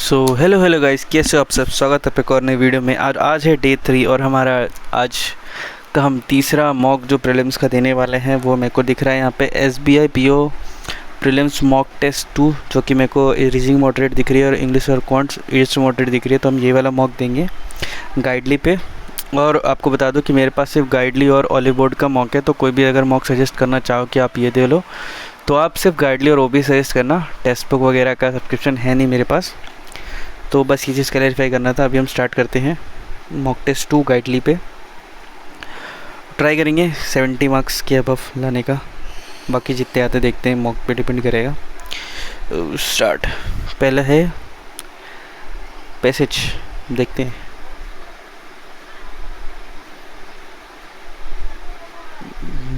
Hello hello guys, कैसे हो आप सब। स्वागत है आपका एक और नई वीडियो में। आज है डे 3 और हमारा आज का हम तीसरा मॉक जो प्रीलिम्स का देने वाले हैं वो मेरे को दिख रहा है यहाँ पे SBI PO prelims mock test 2, जो कि मेरे को रीजनिंग मॉडरेट दिख रही है और इंग्लिश और क्वांट्स ईस्ट मॉडरेट दिख रही है। तो हम ये वाला मॉक देंगे गाइडली पे। और आपको बता दूं कि मेरे पास सिर्फ गाइडली और ऑलिव बोर्ड का मॉक है, तो कोई भी अगर मॉक सजेस्ट करना चाहो कि आप ये दे लो तो आप सिर्फ गाइडली और OB सजेस्ट करना। टेक्स्ट बुक वगैरह का सब्सक्रिप्शन है नहीं मेरे पास, तो बस ये चीज़ क्लैरिफाई करना था। अभी हम स्टार्ट करते हैं मॉक टेस्ट 2 गाइडली पे। ट्राई करेंगे 70 मार्क्स के अबव लाने का, बाकी जितने आते देखते हैं, मॉक पे डिपेंड करेगा। स्टार्ट। पहला है पैसेज, देखते हैं।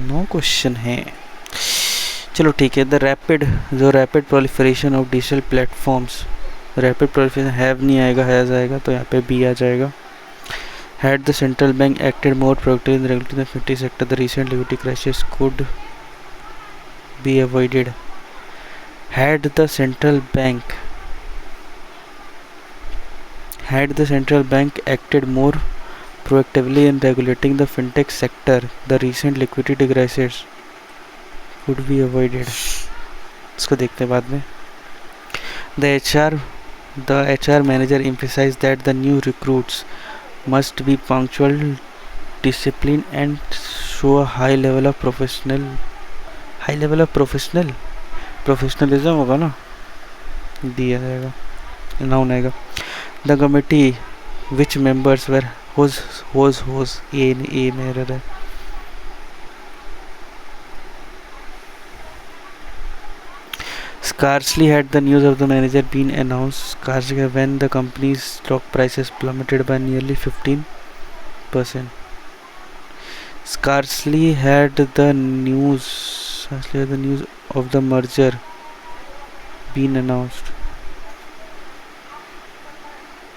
नो क्वेश्चन है, चलो ठीक है। The rapid proliferation of digital platforms, rapid proliferation have नहीं आएगा, हैज़ आएगा, तो यहाँ पे बी आ जाएगा। Had the central bank acted more proactive in regulating the fifty sector, the recent liquidity crisis could be avoided. Had the central bank acted more proactively in regulating the fintech sector, the recent liquidity crisis could be avoided. इसको देखते हैं बाद में। The HR manager emphasized that the new recruits must be punctual, disciplined, and show a high level of professionalism होगा ना, दिया जाएगा, noun आएगा। The committee which members were ए में एरर है। Scarcely had the news of the manager been announced when the company's stock prices plummeted by nearly 15%. Scarcely had the news of the merger been announced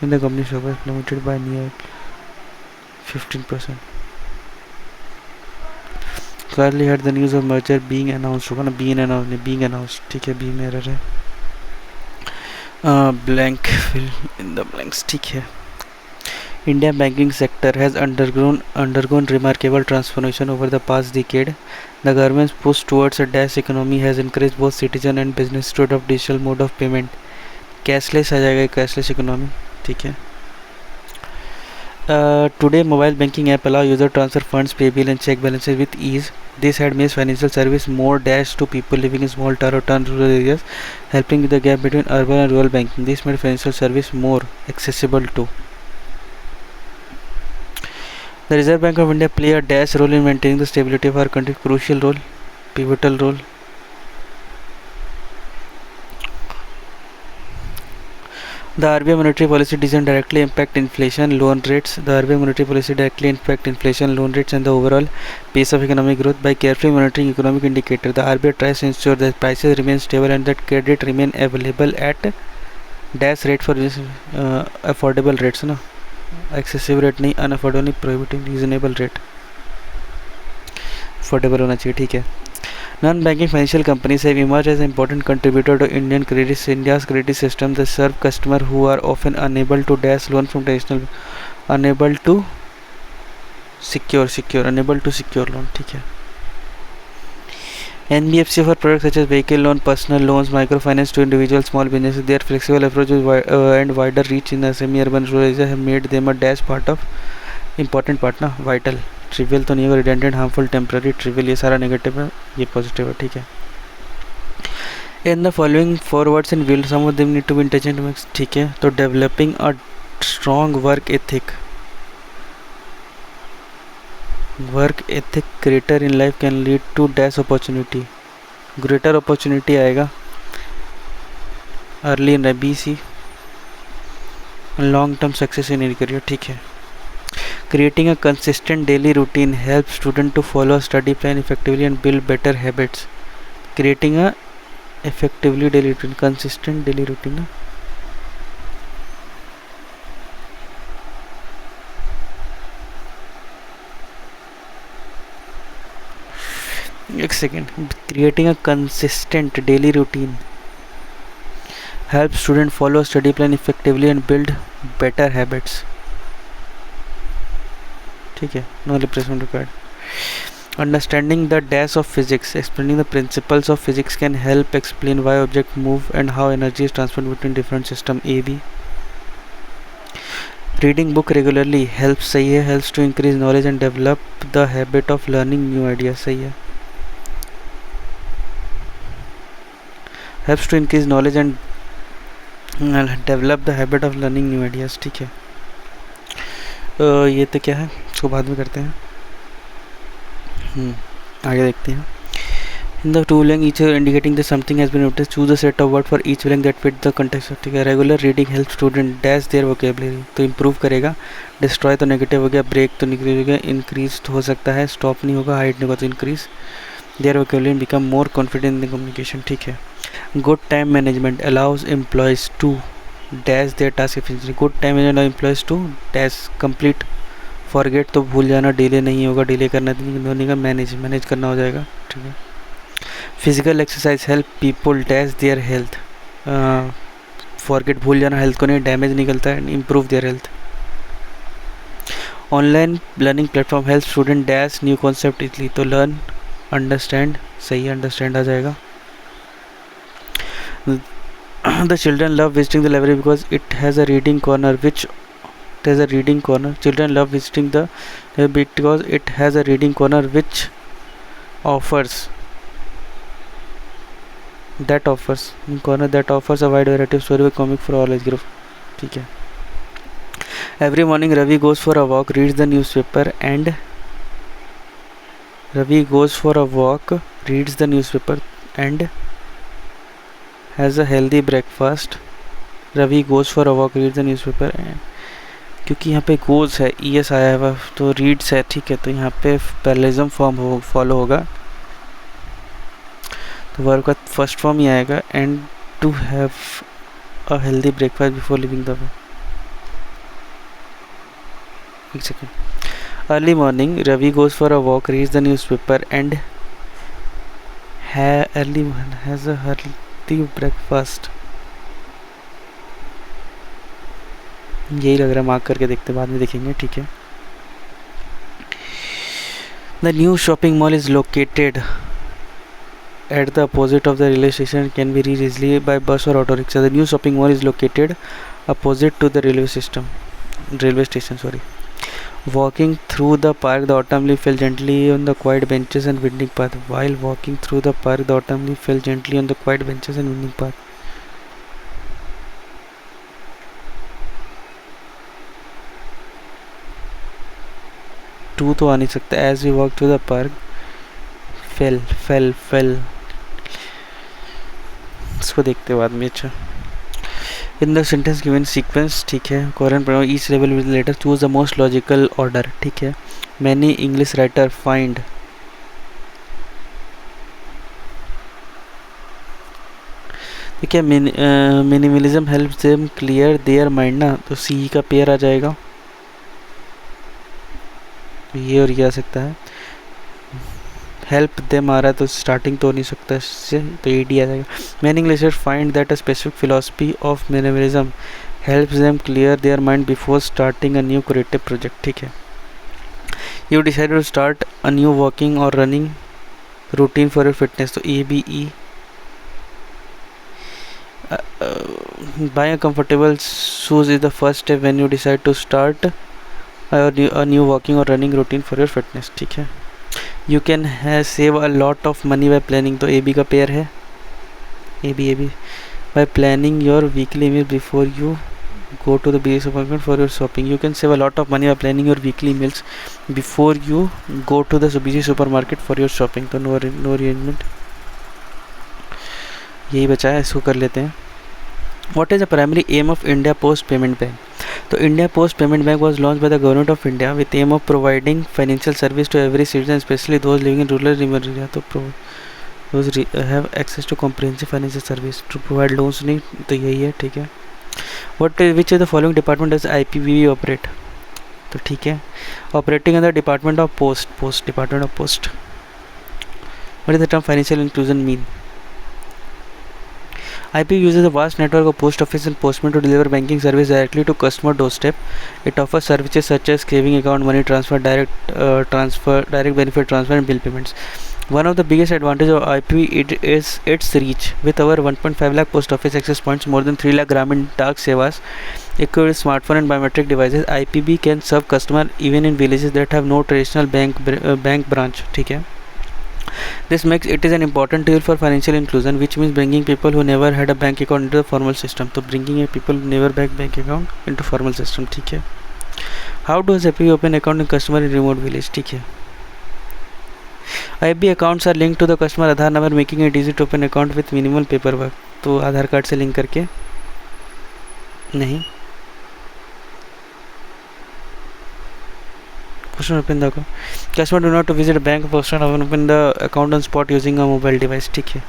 when the company's stock price plummeted by nearly 15%. Scarcely had the news of merger being announced, होगा ना, being announced, ठीक है, B में error है। Blank, fill in the blanks, ठीक है। Indian banking sector has undergone remarkable transformation over the past decade. The government's push towards a dash economy has encouraged both citizen and business to adopt digital mode of payment. Cashless आ जाएगा, cashless economy, ठीक है। Today, mobile banking app allow user transfer funds, pay bill, and check balances with ease. This had made financial service more dash to people living in small town or rural areas, helping with the gap between urban and rural banking. This made financial service more accessible too. The Reserve Bank of India play a dash role in maintaining the stability of our country. Crucial role, pivotal role. The RBI monetary policy doesn't directly impact inflation, loan rates. The RBI monetary policy directly impacts inflation, loan rates, and the overall pace of economic growth by carefully monitoring economic indicators. The RBI tries to ensure that prices remain stable and that credit remain available at dash rate for affordable rates, ना, excessive rate नहीं, unaffordable नहीं, prohibitive, reasonable rate, affordable होना चाहिए, ठीक है। Non-banking financial companies have emerged as an important contributor to India's credit system. They serve customers who are often unable to dash loan from traditional, unable to secure loan, ठीक है। NBFC for products such as vehicle loan, personal loans, microfinance to individuals, small businesses. Their flexible approach and wider reach in the semi-urban rural areas have made them a dash part of important part, ना, vital. Trivial तो नहीं होगा, redundant, harmful, temporary, trivial, ये सारा negative है, ये positive है, ठीक है। In the following four words in will some of them need to be intelligent mix, ठीक है। तो developing a strong work ethic greater in life can lead to dash opportunity, greater opportunity आएगा early in BC, long term success in career, ठीक है। Creating a consistent daily routine helps students to follow a study plan effectively and build better habits. Creating a effectively daily routine, consistent daily routine, ना? एक second. Creating a consistent daily routine help student follow study plan effectively and build better habits, ठीक है, no replacement required. Understanding the dash of physics, explaining the principles of physics can help explain why object move and how energy is transferred between different system. A B. Reading book regularly help, सही है, helps to increase knowledge and develop the habit of learning new idea, सही है, helps to increase knowledge and develop the habit of learning new ideas, ठीक है। ये तो क्या है, इसको बाद में करते हैं। आगे देखते हैं। In the to willing each indicating the something has been notice, choose a set of word for each willing that fit the context, ठीक है। Regular reading help student dash their vocabulary, तो इंप्रूव करेगा। Destroy तो negative हो गया, break तो negative हो गया, इंक्रीज तो हो सकता है, स्टॉप नहीं होगा, हाइड नहीं होगा तो increase their vocabulary, become more confident in communication, ठीक है। Good time management allows employees to dash their task efficiently, good time management employees to dash complete, forget तो भूल जाना, डिले नहीं होगा, डिले करना नहीं का, मैनेज करना हो जाएगा, ठीक है। Physical exercise help people dash their health, forget भूल जाना, हेल्थ को नहीं, डैमेज निकलता है, improve their health. Online learning platform help student dash new concept easily, तो लर्न अंडरस्टैंड, सही है, अंडरस्टैंड आ जाएगा। The children love visiting the library because it has a reading corner which there's a reading corner. Children love visiting the library because it has a reading corner which offers a wide variety of story comic for all age group, ठीक है। Every morning Ravi goes for a walk, reads the newspaper and has a healthy breakfast. Ravi goes for a walk, reads the newspaper and, क्योंकि यहाँ पे goes है, es आया हुआ तो reads है, ठीक है, तो यहाँ पे पैरेललिज्म फॉर्म फॉलो होगा, तो वर्ब का फर्स्ट फॉर्म ही आएगा, and to have a healthy breakfast before leaving the work। एक second. Early morning Ravi goes for a walk, reads the newspaper and has a healthy breakfast, यही लग रहा है, mark करके देखते बाद में देखेंगे, ठीक है। The new shopping mall is located at the opposite of the railway station, can be reached easily by bus or auto rickshaw. The new shopping mall is located opposite to the railway station, sorry. Walking through the park, the autumn leaf fell gently on the quiet benches and winding path. While walking through the park, the autumn leaf fell gently on the quiet benches and winding path. To तो आ नहीं सकता, as we walk through the park, fell, इसको देखते बाद में, अच्छा। In the sentence given sequence, ठीक है, coherent pronoun each level with letter, choose the most logical order, ठीक है। मैनी इंग्लिश राइटर फाइंड, ठीक है, minimalism helps them clear their mind ना, तो सी का पेयर आ जाएगा, ये और ये आ सकता है। हेल्प देम आ रहा है तो स्टार्टिंग तो हो नहीं सकता इससे, तो ए डी आ जाएगा। Many Englishers find that a specific philosophy of minimalism helps them clear their mind before starting a new creative project, ठीक है। You decided to start a new walking और running routine for your fitness, तो A B E. Buying a comfortable shoes is the first step when you decide to start a new walking or running routine for your fitness, ठीक है। You can save a lot of money by planning, तो AB का pair है, AB by planning your weekly meals before you go to the busy supermarket for your shopping. You can save a lot of money by planning your weekly meals before you go to the busy supermarket for your shopping, तो no arrangement, यही बचा है, इसको कर लेते हैं। What is the primary aim of India Post Payment Bank? तो India Post Payment Bank was launched by the government of India with aim of providing financial service to every citizen, especially those living in rural area. तो those have access to comprehensive financial service to provide loans, नहीं तो यही है, ठीक है। Which of the following department does IPPB operate? तो ठीक है, operating under Department of Post, Department of Post. What is the term financial inclusion mean? IP uses a vast network of post office and postmen to deliver banking service directly to customer doorstep. It offers services such as saving account, money transfer, direct benefit transfer, and bill payments. One of the biggest advantages of IP is its reach. With over 1.5 lakh post office access points, more than 3 lakh Gramin Dak Sevas equipped with smartphone and biometric devices, IPB can serve customer even in villages that have no traditional bank branch. ठीक है. This makes it is an important tool for financial inclusion, which means bringing people who never had a bank account into the formal system. तो bringing a people who never had bank account into formal system. ठीक है. How does IPB open account in customer in remote village? ठीक है. IPB accounts are linked to the customer Aadhaar number, making it easy to open account with minimal paperwork. तो आधार card से link करके नहीं. Person open the account. Customer do not to visit a bank. Person open the account on spot using a mobile device. ठीक है.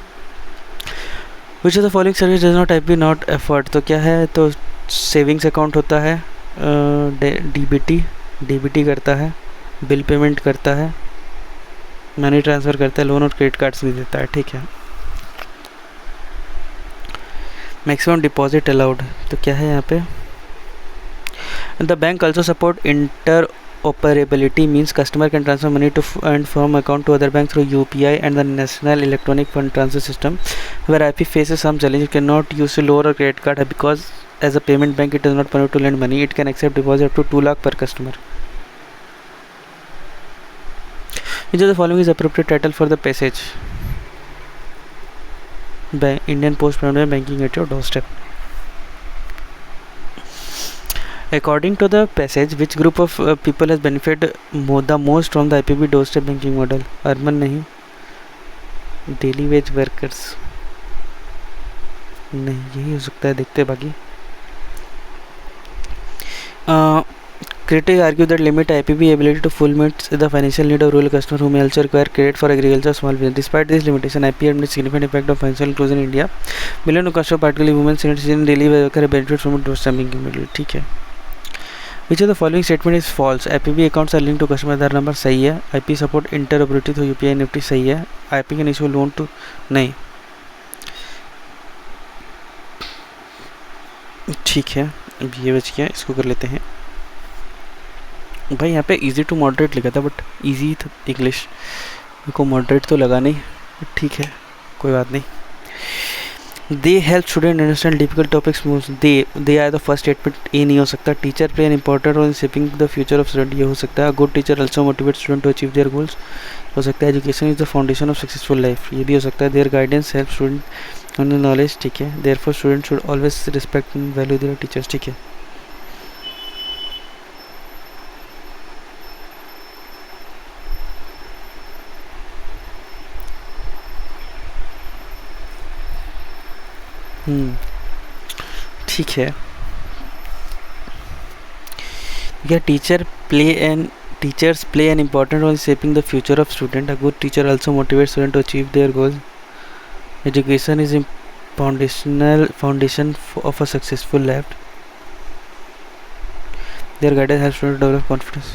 Which of the following service does not IPB not afford? तो क्या है? तो savings account होता है, DBT करता है, बिल पेमेंट करता है, मनी ट्रांसफ़र करता है, लोन और क्रेडिट कार्ड्स भी देता है. ठीक है. मैक्सिमम डिपॉजिट अलाउड, तो क्या है यहाँ पे? The bank also support interoperability, means customer can transfer money to and from account to other bank through UPI and the National Electronic Fund Transfer System. Where IP faces some challenge, it cannot use a loan or credit card because as a payment bank it does not permit to lend money. It can accept deposit up to 2 lakh per customer. Which of the following is appropriate title for the passage? By Indian Post Payments Banking at your doorstep. According to the passage, which group of people has benefited the most from the IPB doorstep banking model? Urban नहीं, daily wage workers नहीं, यही हो सकता है. देखते हैं बाकी. Critics argue that limit IPB ability to fulfill the financial need of rural customers who may also require credit for agriculture or small business. Despite this limitation, IPB has significant impact on financial inclusion in India. Millions of customers, particularly women, senior citizens, daily workers benefit from doorstep banking model. ठीक है. Which of the following statement is false? IPB accounts are linked to customer Aadhaar number, सही है. IP support interoperability through UPI NEFT, सही है. IP can issue loan to, नहीं. ठीक है. अब ये बच गया, इसको कर लेते हैं. भाई यहाँ पे easy to moderate लिखा था, बट easy था इंग्लिश, मेरे को moderate तो लगा नहीं. ठीक है, कोई बात नहीं. They help student understand difficult topics most. They are the first statement. ये नहीं हो सकता. Teacher play an important role in shaping the future of student, ये हो सकता है. A good teacher also motivates student to achieve their goals, हो सकता है. Education is the foundation of successful life, ये भी हो सकता है. Their guidance helps student on the knowledge, ठीक है. Therefore students should always respect and value their teachers, ठीक है. ठीक है. Yeah, teachers play an important role in shaping the future of student. A good teacher also motivates students to achieve their goals. Education is a foundation of a successful life. Their guidance helps students develop confidence.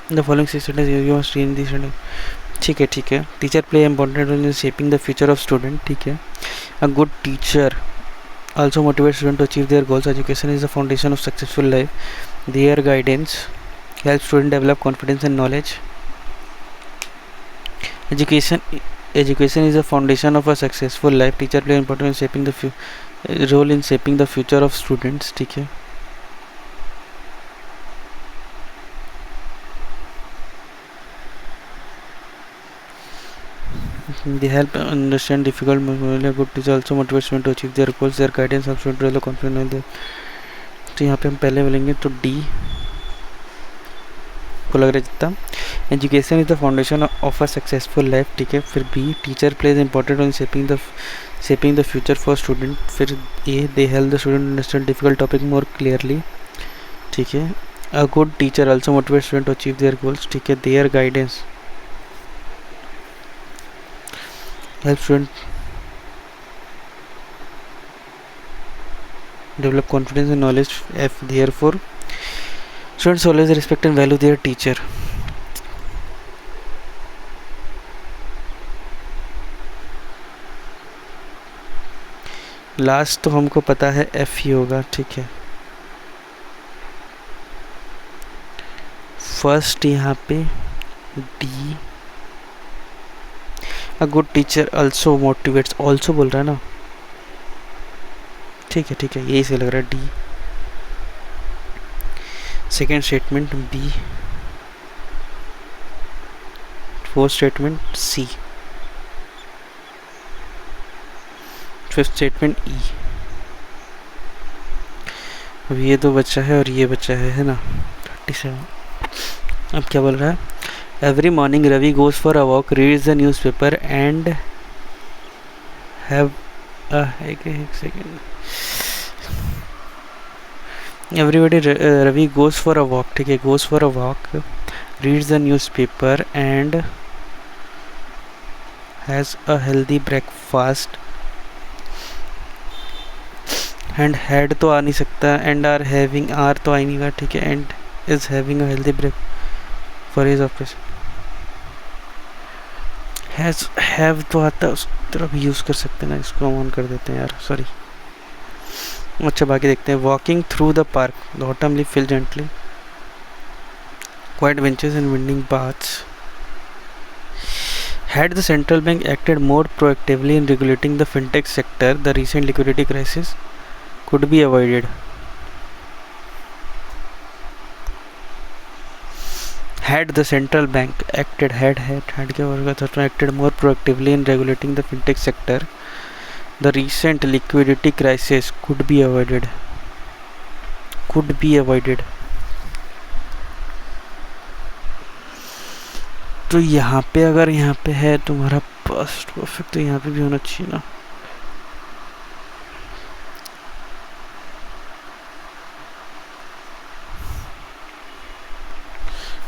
The following six sentences you must read in this sentence. ठीक है. Teacher play an important role in shaping the future of student. ठीक है. A good teacher also motivates students to achieve their goals. Education is the foundation of successful life. Their guidance helps students develop confidence and knowledge. Education is the foundation of a successful life. Teacher play an important role in shaping the future of students. ठीक है. They help understand difficult mathematics. A good teacher also motivates students to achieve their goals. Their guidance helps students develop confidence. तो यहाँ पे हम पहले बोलेंगे तो D को लग रहा है जितना. Education is the foundation of a successful life. ठीक है. फिर B, teacher plays important role in shaping the future for student. फिर A, they help the student understand difficult topic more clearly. ठीक है. A good teacher also motivate student to achieve their goals. ठीक है. Their guidance help students develop confidence and knowledge. F, therefore students always respect and value their teacher. Last तो हमको पता है F ही होगा, ठीक है। फर्स्ट यहाँ पे डी, अ good teacher also motivates, also बोल रहा है ना, ठीक है ठीक है, यही से लग रहा है D. Second statement B, fourth statement C, fifth statement E. अब ये दो बच्चा है और ये बच्चा है ना 37। अब क्या बोल रहा है, every morning Ravi goes for a walk, reads the newspaper and have एक second, everybody Ravi goes for a walk, ठीक है, goes for a walk, reads the newspaper and has a healthy breakfast, and had तो आ नहीं सकता, and are having, are तो आ ही नहीं रहा, ठीक है, and is having a healthy break for his office. Has have तो आता है, उस तरफ यूज़ कर सकते हैं ना, इसको हम ऑन कर देते हैं यार, सॉरी। अच्छा बाकी देखते हैं, walking through the park, the autumn leaf feel gently, quite benches and winding paths, had the central bank acted more proactively in regulating the fintech sector, the recent liquidity crisis could be avoided. Had the central bank acted, had क्या होगा, तो acted more proactively in regulating the fintech sector, the recent liquidity crisis could be avoided. Could be avoided. तो यहाँ पे अगर यहाँ पे है तुम्हारा पास्ट परफेक्ट, तो यहाँ पे भी होना चाहिए ना।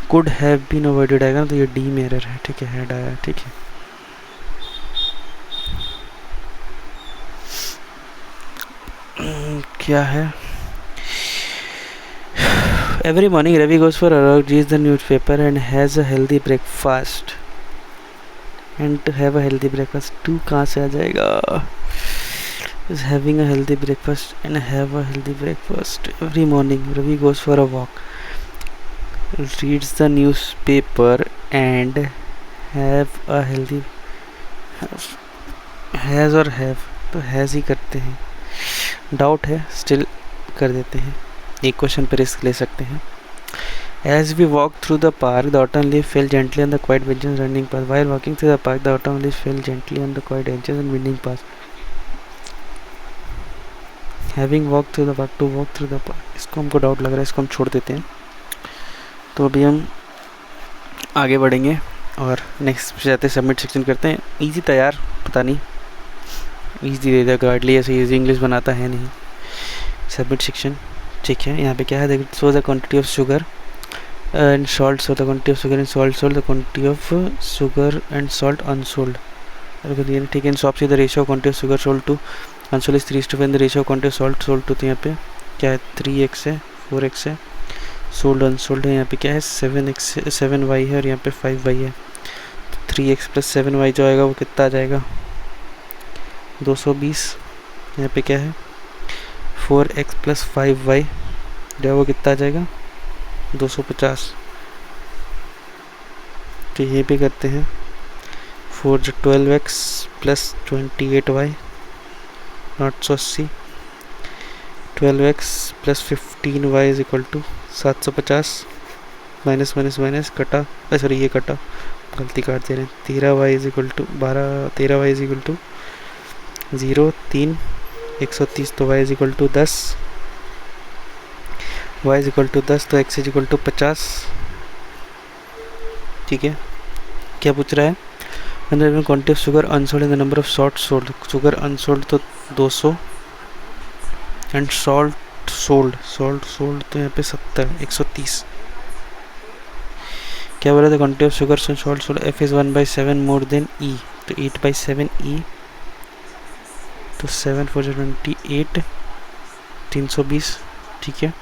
कुड हैव बीन अवॉइडेड आएगा ना, तो ये डी में एरर है, ठीक है, हैड आया, ठीक है। क्या है, every morning Ravi goes for a walk, reads the newspaper and has a healthy breakfast, and to have a healthy breakfast, to कहाँ से आ जाएगा, is having a healthy breakfast and have a healthy breakfast. Every morning Ravi goes for a walk, reads the newspaper and have a healthy, has और have तो has ही करते हैं, doubt है still कर देते हैं, एक क्वेश्चन पर रिस्क ले सकते हैं। As we walked through the park, the autumn leaf fell gently on the quiet benches and running paths. While walking through the park, the autumn leaf fell gently on the quiet benches and winding paths. Having walked through the park, to walk through the park. इसको हमको doubt लग रहा है, इसको हम छोड़ देते हैं। तो अभी हम आगे बढ़ेंगे और नेक्स्ट पे जाते हैं, सबमिट सेक्शन करते हैं। इजी था यार, पता नहीं इजी दे दिया, गार्डली ऐसे इजी इंग्लिश बनाता है नहीं। सबमिट सेक्शन, ठीक है। यहाँ पे क्या है, देखो, so the quantity of sugar and salt, so the quantity of sugar and salt, sold the quantity of sugar and salt unsold, ठीक है। इन शॉप से the ratio of quantity of sugar sold to unsold is 3:5, the ratio of quantity of salt sold to, तो यहाँ पे क्या है 3x है, 4x है, सोल्ड अनसोल्ड है, यहाँ पे क्या है 7y है और यहाँ पे 5y है। 3x + 7y जो आएगा वो कितना आ जाएगा 220। यहाँ पे क्या है 4x + 5y जो है वो कितना आ जाएगा 250। तो ये भी करते हैं 4 जो 12x + 28y 880, 12x + 15y = 750, minus minus minus कटा, सॉरी ये कटा, गलती काट दे रहे हैं, 13y = 12, 13y = 0, 3, 130, तो y = 10, y = 10, तो x = 50, ठीक है। क्या पूछ रहा है, quantity of sugar unsold and the number of salt sold, sugar unsold तो 200 एंड सॉल्ट सोल्ड तो यहाँ पे 70, 130। क्या बोला था, quantity of sugar and salt sold, f is 1/7 more than e, तो 8/7 e, तो 7 4 28, 320, ठीक है।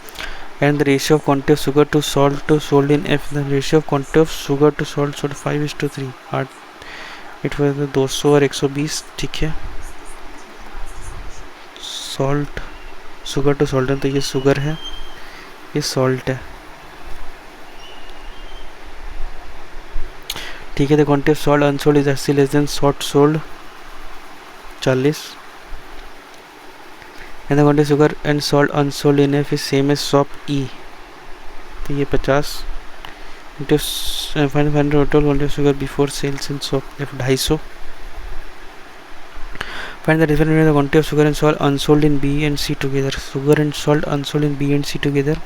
And the ratio of quantity of sugar to salt sold in f, the ratio of quantity of sugar to salt sold 5:3, 8 200 और 120, ठीक है। Salt, sugar to salt है, तो ये शुगर है, ये सॉल्ट है, ठीक है। The quantity of salt unsold is 80 less than salt sold 40, and the quantity sugar and salt unsold in F is same as shop E, तो ये 50 into find total quantity of sugar before sales in shop F 250, find the difference between the quantity of sugar and salt unsold in B and C together, sugar and salt unsold in B and C together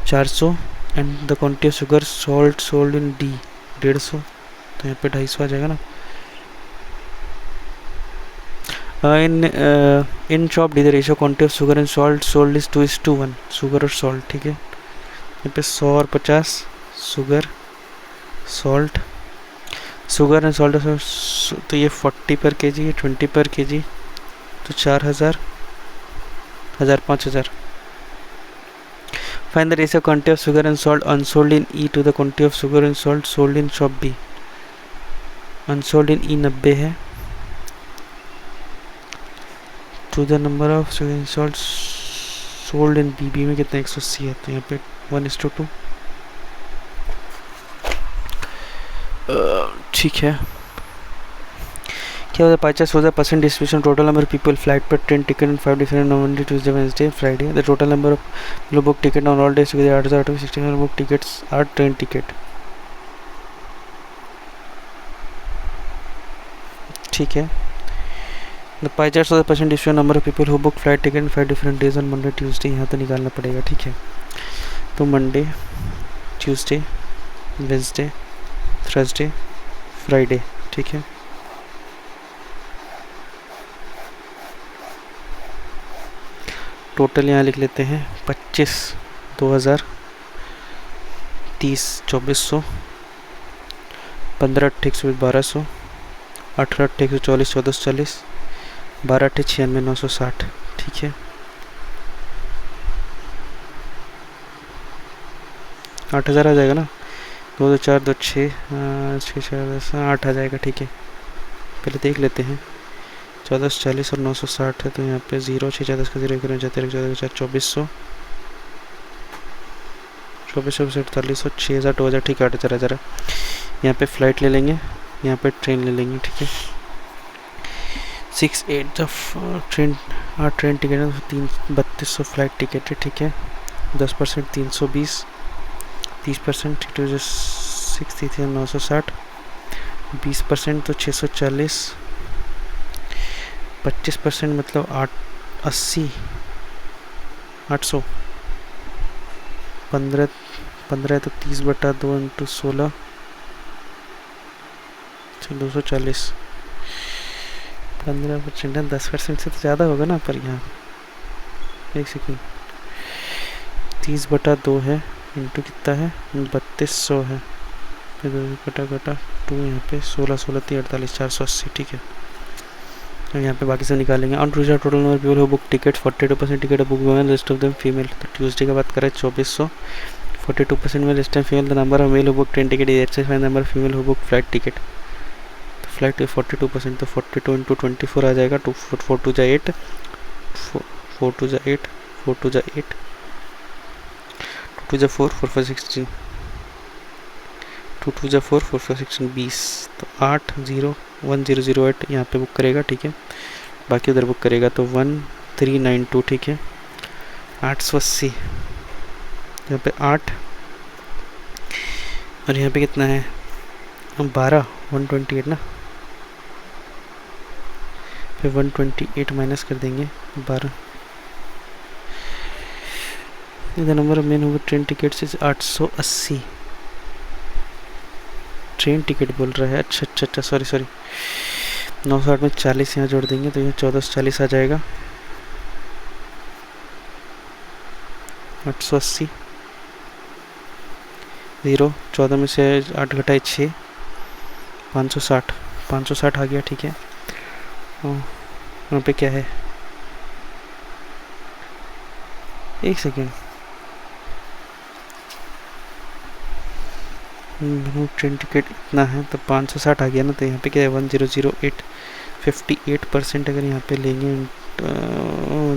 400, and the quantity of sugar salt sold in D 150, तो यहाँ पे 250 आ जाएगा ना। In shop D the ratio quantity of sugar and salt sold is 2:1, sugar और salt, ठीक है। यहाँ पे 100 और 50, sugar salt, sugar and salt, तो ये 40 पर केजी, ये 20 पर केजी, तो 4000, 1000, 5000। Find the ratio quantity of sugar and salt unsold in E to the quantity of sugar and salt sold in shop B. Unsold in E 90 है, to the number of sugar and salt sold in B, B में कितना 180 है, तो यहाँ पे 1:2, ठीक है। क्या होता है pie chart shows the percent distribution total number of people flight पर train ticket in 5 different Monday Tuesday Wednesday Friday, the total number of book ticket on all days together 8016 book tickets are train ticket, ठीक है। The pie chart shows the percent distribution number of people who book flight ticket in 5 different days on Monday Tuesday, यहाँ तो निकालना पड़ेगा, ठीक है। तो Monday, Tuesday, Wednesday, Thursday, Friday, ठीक है। टोटल यहाँ लिख लेते हैं 25 2000, 30 2400, 15 8 1200, 18 8 140 1440, 12 8 96 960, ठीक है। 8000 आ जाएगा ना, 2 2 4 2 6 6 4 10 8 आ जाएगा, ठीक है। पहले देख लेते हैं, 1440 और 960 है, तो यहाँ पे 0 6 4 10 का 0 14 14 4 2400, 2400 4800, 6000 2000, ठीक है। 8000 यहाँ पे फ्लाइट ले लेंगे, यहाँ पे ट्रेन ले लेंगे, ठीक है। 6 8 ट्रेन टिकट है, 3200 फ्लाइट टिकट है, ठीक है। 10% 320, 30% 6 960, 20% तो 640, 25% मतलब 80 800, 15 तो 30/2 इंटू 16, 240, 15% है, 10% से तो ज़्यादा होगा ना, पर यहाँ एक सेकेंड, 30/2 है, इंटू कितना है 3200 है, फिर कटा 2, यहाँ पे 16 16 48 480, ठीक है। यहाँ पे बाकी से निकालेंगे। On Tuesday total number people who book ticket 42% ticket book women, rest of them female, तो ट्यूजडे का बात करें 2400, 42% में rest of female, the number of male who book train ticket is 85, number of female who book flight ticket, तो flight 42%, तो 42 into 24 आ जाएगा, 4 2 जा 8, 4 2 जा 8, 4 2 जा 8, 2 जा 4, 4 4 16, 2 2 जा 4, 4 4 16 20, तो 801,008 यहाँ पे बुक करेगा, ठीक है। बाकी उधर बुक करेगा तो 1392, ठीक है। 880 यहाँ पे 8, और यहाँ पे कितना है 12, 128 ना, फिर 128 माइनस कर देंगे 12, the number of men who train tickets is 880, train ticket बोल रहा है, अच्छा सॉरी 960 में 40 यहाँ जोड़ देंगे, तो यहाँ 1440 आ जाएगा, 880 0, 14 में से 8 घटाए 6, 560 आ गया, ठीक है। वहाँ पे क्या है, एक सेकेंड, ट्रेन टिकट इतना है तो 560 आ गया ना, तो यहाँ पे क्या है 1008, 58% अगर यहाँ पे लेंगे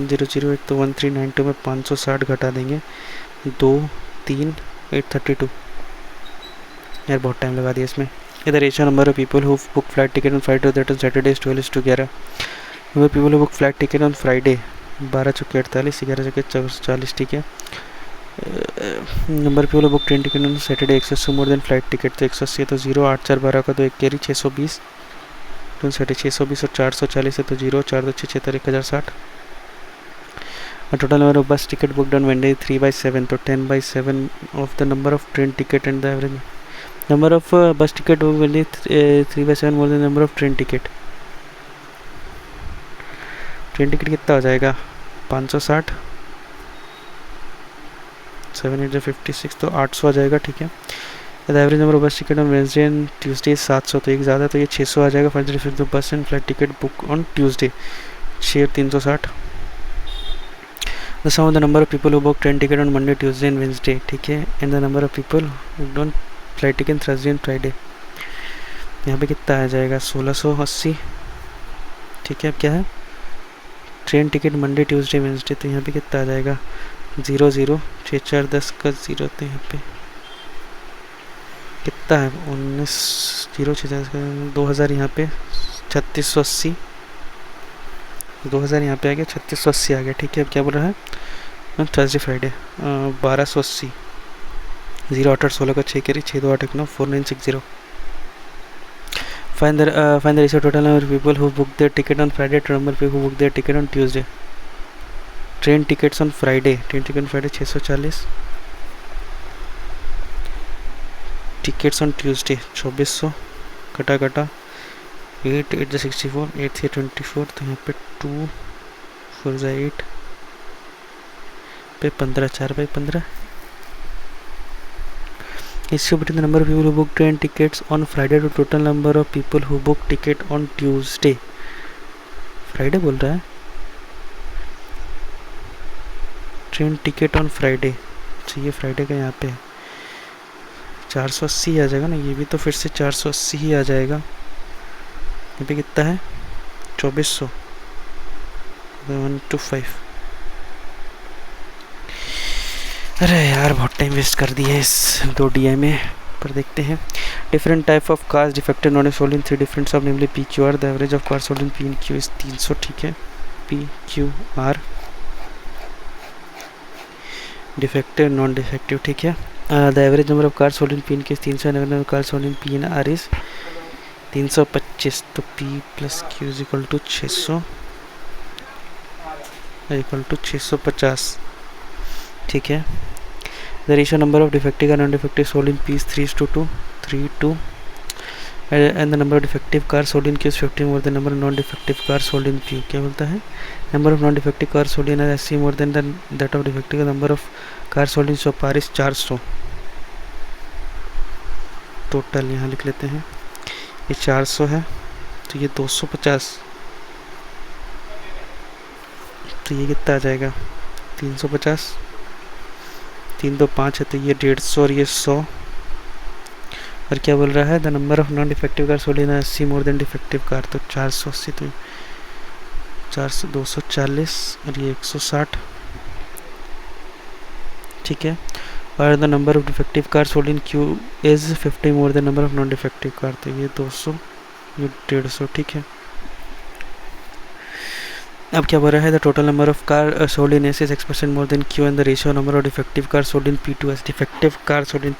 100, एक तो 1392 में 560 घटा देंगे, 2 3 832। यार बहुत टाइम लगा दिया इसमें। इधर ratio number of people who book flight ticket on Friday that is Saturday 12:11। Number people who book flight ticket on Friday 12 चौके 48, 11 चौके 44, ठीक है। Number people book train ticket on Saturday 180 more than flight ticket, तो 180 है तो 0, 8 4 12 का तो एक कैरी 620, तो 620 और 440 है तो 0, 4 2 6 6 1060। टोटल नंबर ऑफ बस टिकट बुकड ऑन Monday 3/7, तो 10/7 of the number of train ticket and the average number of बस ticket book Monday 3/7 more than number of train ticket. Train ticket कितना हो जाएगा 560, 7 8 56, तो 800 आ जाएगा, ठीक है। द एवरेज नंबर ऑफ बस ticket on Wednesday and Tuesday 700, तो एक ज़्यादा, तो ये 600 आ जाएगा। फाइनली फिर the bus and flight ticket book on Tuesday 6 और 360। The sum of the number of people who book train ticket on Monday Tuesday and Wednesday, ठीक है, and the number of people booked on flight ticket Thursday and Friday. यहाँ पे कितना आ जाएगा 1680, ठीक है। अब क्या है train ticket Monday Tuesday Wednesday, तो यहाँ पे कितना आ जाएगा 0 0 6 4 10 का 0, तो यहाँ पे कितना है 19 0 6 10 का 2000, यहाँ पे 3680, 2000 यहाँ पे आ गया, 3680 आ गया, ठीक है। अब क्या बोल रहा है थर्सडे फ्राइडे 1280, 0 8 8 16 का 6 करी 6 2 8 1 9 4960। Find the ratio total number of people who booked their ticket on Friday to number of people who booked their ticket on Tuesday. Train tickets on Friday, train ticket on Friday 640, tickets on Tuesday 2400, कटा 8 8 64, 8 3 24, तो यहाँ पे 2 4 8 पे 15 4/15। Ratio between the number of people who book train tickets on Friday to total number of people who book ticket on Tuesday. Friday बोल रहा है train ticket on Friday, तो ये फ्राइडे का यहाँ पे 480 आ जाएगा ना, ये भी तो फिर से 480 ही आ जाएगा। यहाँ पे कितना है 2400, 125। अरे यार बहुत टाइम वेस्ट कर दिया इस 2 DI में, पर देखते हैं। Different type of cars defected non sold in 3 different shops namely PQR। The average of car sold in P and Q is 300, ठीक है। PQR डिफेक्टिव नॉन डिफेक्टिव, ठीक है। The average number of car sold in P and Q is 300 and average car sold in P and R is 325, तो P + Q is equal to 600 equal to 650, ठीक है। The ratio number of defective और non defective sold in P is 3:2 3:2 and the number of defective car sold in Q is 50 more than number of non defective car sold in P। क्या बोलता है number of non defective car sold in SC more than that of defective, number of car sold in shop R is 400। Total यहाँ लिख लेते हैं, ये 400 है तो ये 250, तो ये कितना आ जाएगा 350, 3 2 5 है तो ये 150 और ये 100। और क्या बोल रहा है the number of non defective car sold in SC more then defective car, तो 480, तो 400 240 और ये 160, ठीक है। और the number of defective car sold in Q is 50 more than number of non defective car, तो ये 200 ये 150, ठीक है। अब क्या बोल रहा है the total number of car sold in S is X% more than Q and the ratio number of defective car sold in P2S, defective car sold in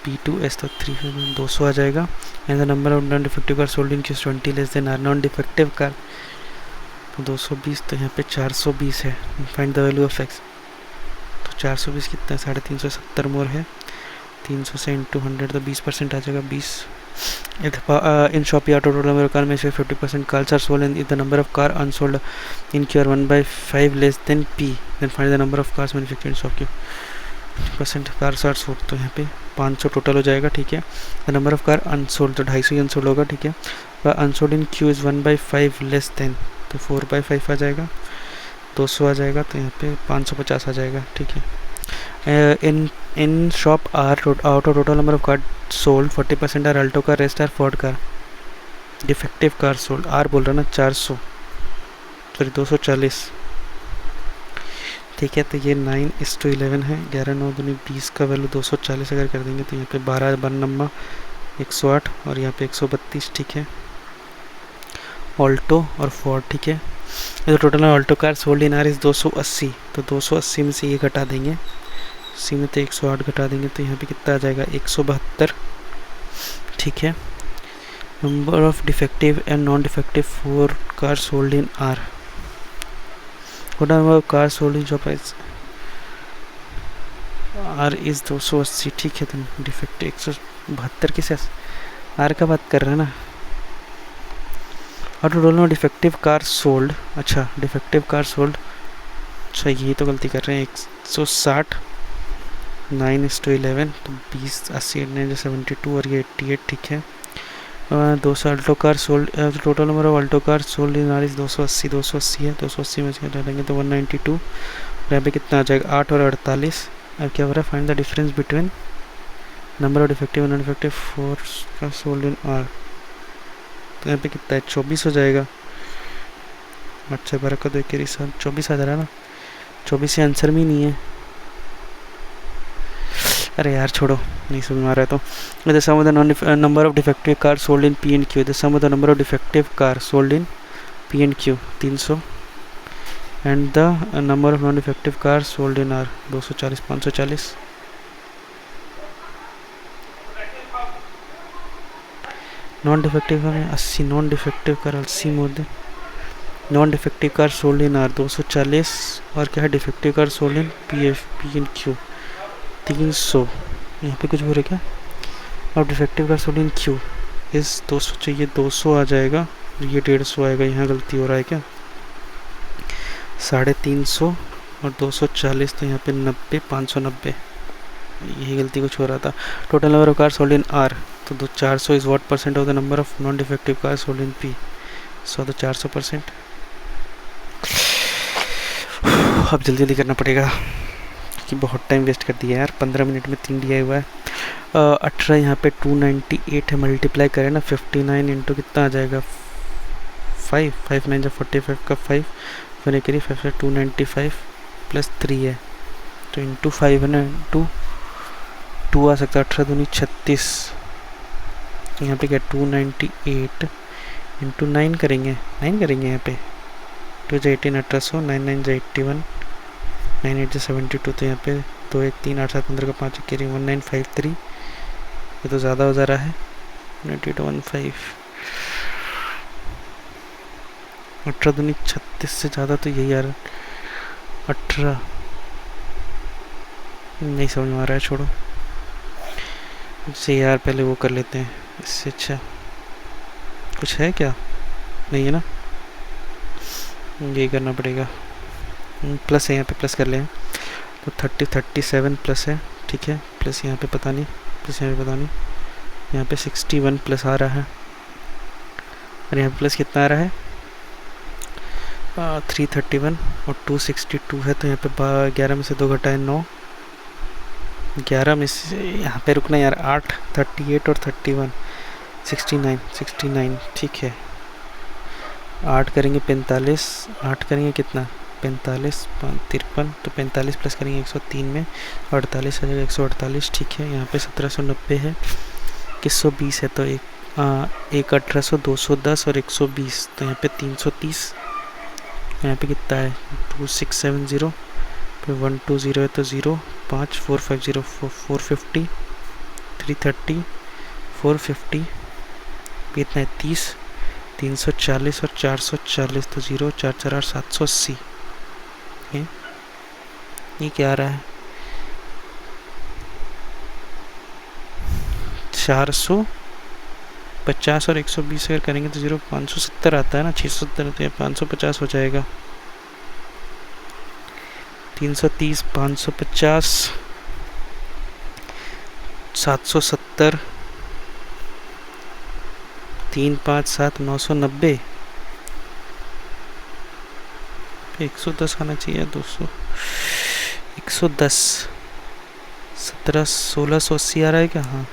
P2S, तो 200 आ जाएगा। And the number of non defective car sold in Q is 20 less than R, non defective car 220, तो यहाँ पे 420 है। Find the value of X, तो 420 कितना है 370 मोर है, 300 से इंटू 100 तो 20% आ जाएगा 20। In shop या total number of car में से 50% cars are sold and if the number of car unsold in Q are 1/5 less than P, then find the number of cars manufactured in shop Q। 50% cars are sold, तो यहाँ पे 500 total हो जाएगा, ठीक है। The number of car unsold, तो 250 ही unsold होगा, ठीक है। Unsold in Q is 1/5 less than, तो 4/5 आ जाएगा, 200 आ जाएगा, तो यहाँ पे 550 आ जाएगा, ठीक है। in shop R out of total number of cars sold 40% are Alto car, rest are Ford car। Defective car sold R बोल रहा ना 400, सॉरी 240, ठीक है। तो ये 9:11 है, 11 9 दूनी 20 का वैल्यू 240 अगर कर देंगे तो यहाँ पे 12 नंबर 108 और यहाँ पे 132, ठीक है। ऑल्टो और फोर्ड, ठीक है। तो total Alto car sold in are is 280, तो 280 में से ये घटा देंगे, सी में तो 108 घटा देंगे तो यहाँ पे कितना आ जाएगा 172, ठीक है। Number of defective and non defective for car sold in R, number of car sold in shop R is 280, ठीक है। तुम डिफेक्टिव 172 किसे आर का बात कर रहे हैं ना। और टोटल डिफेक्टिव कार सोल्ड, अच्छा डिफेक्टिव कार सोल्ड, अच्छा ये तो गलती कर रहे हैं, 160 9:11 तो 20 80 9 72 और ये 88, ठीक है। 200 Alto car sold, total number of Alto car sold in are is 280 है, 280 में से डालेंगे तो 192, यहाँ पे कितना आ जाएगा 8 और 48। अब क्या हो रहा है, find the difference between number of defective and non defective force car sold in R, तो यहाँ पे कितना है 24 हो जाएगा। अच्छा बारह का 2 के 24 आ जा रहा है ना, 24 से आंसर में नहीं है, अरे यार छोड़ो नहीं समझ में आ रहा है। तो the sum of the number of defective car sold in P and Q, the sum of the number of defective car sold in P and Q 300 and the number of non defective car sold in R 240 540। Non defective car 80, non defective car 80 more than non defective car sold in R 240 और क्या है defective car sold in P and Q 300। यहाँ पे कुछ बोल रहे क्या, अब डिफेक्टिव कार सोल्ड इन क्यू इस 200 चाहिए, 200 आ जाएगा, ये 150 आएगा, यहाँ गलती हो रहा है क्या, 350 और 240 तो यहाँ पे 90 590, यही गलती कुछ हो रहा था। Total number of car sold in R, तो 400 is what percent of the number of non defective car sold in P, so तो 400%। अब जल्दी जल्दी करना पड़ेगा कि बहुत टाइम वेस्ट कर दिया यार, 15 मिनट में 3 दिया हुआ है। 18 यहाँ पे 298 है, मल्टीप्लाई करें ना 59 इंटू कितना आ जाएगा 5 5 9 45 का 5 फिर करिए 5 से 295 प्लस 3 है तो इंटू 5 है ना, इंटू 2 आ सकता है, 18 दूनी 36, यहाँ पे क्या 298 इंटू 9 करेंगे, 9 करेंगे यहाँ पे 2 से 18 1800 9 9 से 81 9 8 से 72, तो यहाँ पे 2 1 3 8 7 15 का 5 कैरी 1953, ये तो ज़्यादा हो जा रहा है 9815, 18 दूनी 36 से ज़्यादा तो यही यार 18 नहीं समझ में आ रहा है, छोड़ो इससे यार पहले वो कर लेते हैं, इससे अच्छा कुछ है क्या, नहीं है ना, यही करना पड़ेगा। प्लस है यहाँ पे, प्लस कर लें तो 37 प्लस है, ठीक है, प्लस यहाँ पे पता नहीं, प्लस यहाँ पे पता नहीं, यहाँ पे 61 प्लस आ रहा है और यहाँ पे प्लस कितना आ रहा है 331 और 262 है, तो यहाँ पे 11 में से 2 घटाए 9, 11 में से यहाँ पे रुकना यार 8 38 और 31 69, ठीक है। 8 करेंगे 45, 8 करेंगे कितना 45 53, तो 45 प्लस करेंगे 103 में 48 आ जाएगा 148, ठीक है। यहाँ पे 1790 है, 120 है तो एक 1800 210 और 120, तो यहाँ पे 330, यहाँ पे कितना है 2670 फिर 120 है तो 0 5 450 450 330 450 कितना है 30 340 और 440, तो 0 4 4 8 780, ये क्या आ रहा है 450 और 120 अगर करेंगे तो 0 570 आता है ना, 670 तो ये 550 हो जाएगा, 330 550 770 3 5 7 990 110 आना चाहिए, 200 110 17 1680 आ रहा है क्या, हाँ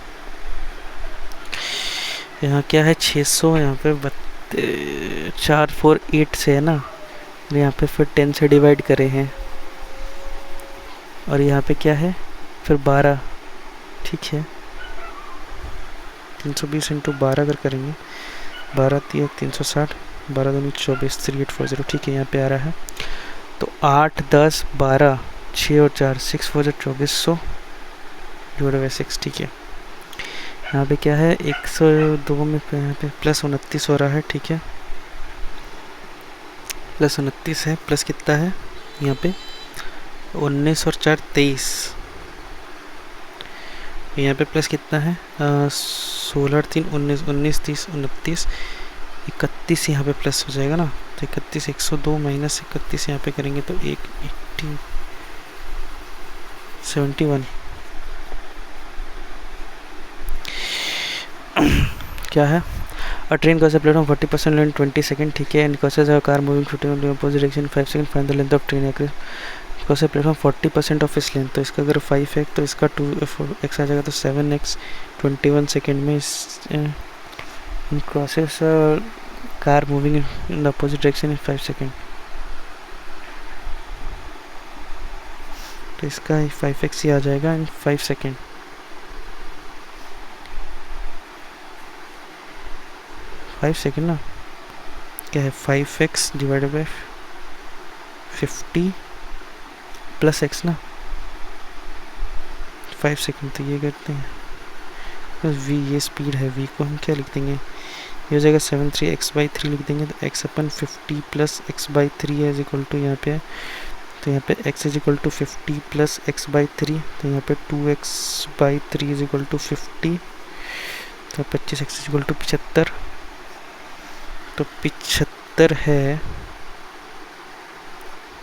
यहाँ क्या है 600, यहाँ पे 448 से है ना और यहाँ पे फिर 10 से डिवाइड करे हैं, और यहाँ पे क्या है फिर 12, ठीक है। 320 इंटू 12 अगर करेंगे, 12 3 360, 12 दूनी 24, 3840, ठीक है। यहाँ पे आ रहा है तो 8 10 12 6 और 4 6 4 2400 डिवाइड बाई 6, ठीक है। यहाँ पे क्या है 102 में यहाँ पे प्लस 29 हो रहा है, ठीक है। प्लस 29 है, प्लस कितना है यहाँ पे 19 और 4 23, यहाँ पे प्लस कितना है 16 3 19 19 30 29 31, यहाँ पे प्लस हो जाएगा ना। तो 31 102 माइनस 31 यहाँ पे करेंगे तो 71 क्या है अ train crosses platform 40% length 20 second, ठीक है। And crosses a car moving 15 opposite direction 5 second, find the length of train crosses platform 40% of इस लेंथ, तो इसका अगर 5 है तो इसका 2x आ जाएगा, तो 7x 21 सेकंड में in crosses car moving in the opposite direction in 5 second, तो इसका 5x ही आ जाएगा इन 5 सेकंड। ना क्या है 5x divided by 50 plus x ना 5 सेकंड, तो ये करते हैं v, ये स्पीड है, v को हम क्या लिख देंगे, ये हो जाएगा 73x/3 लिख देंगे, तो x अपन 50 प्लस x/3 है इज इक्वल टू, यहाँ पे है तो यहाँ पे x is equal to 50 plus x/3, तो यहाँ पे 2x/3 इज इक्वल टू 50, तो 25x इज इक्वल टू 75, तो 75 है,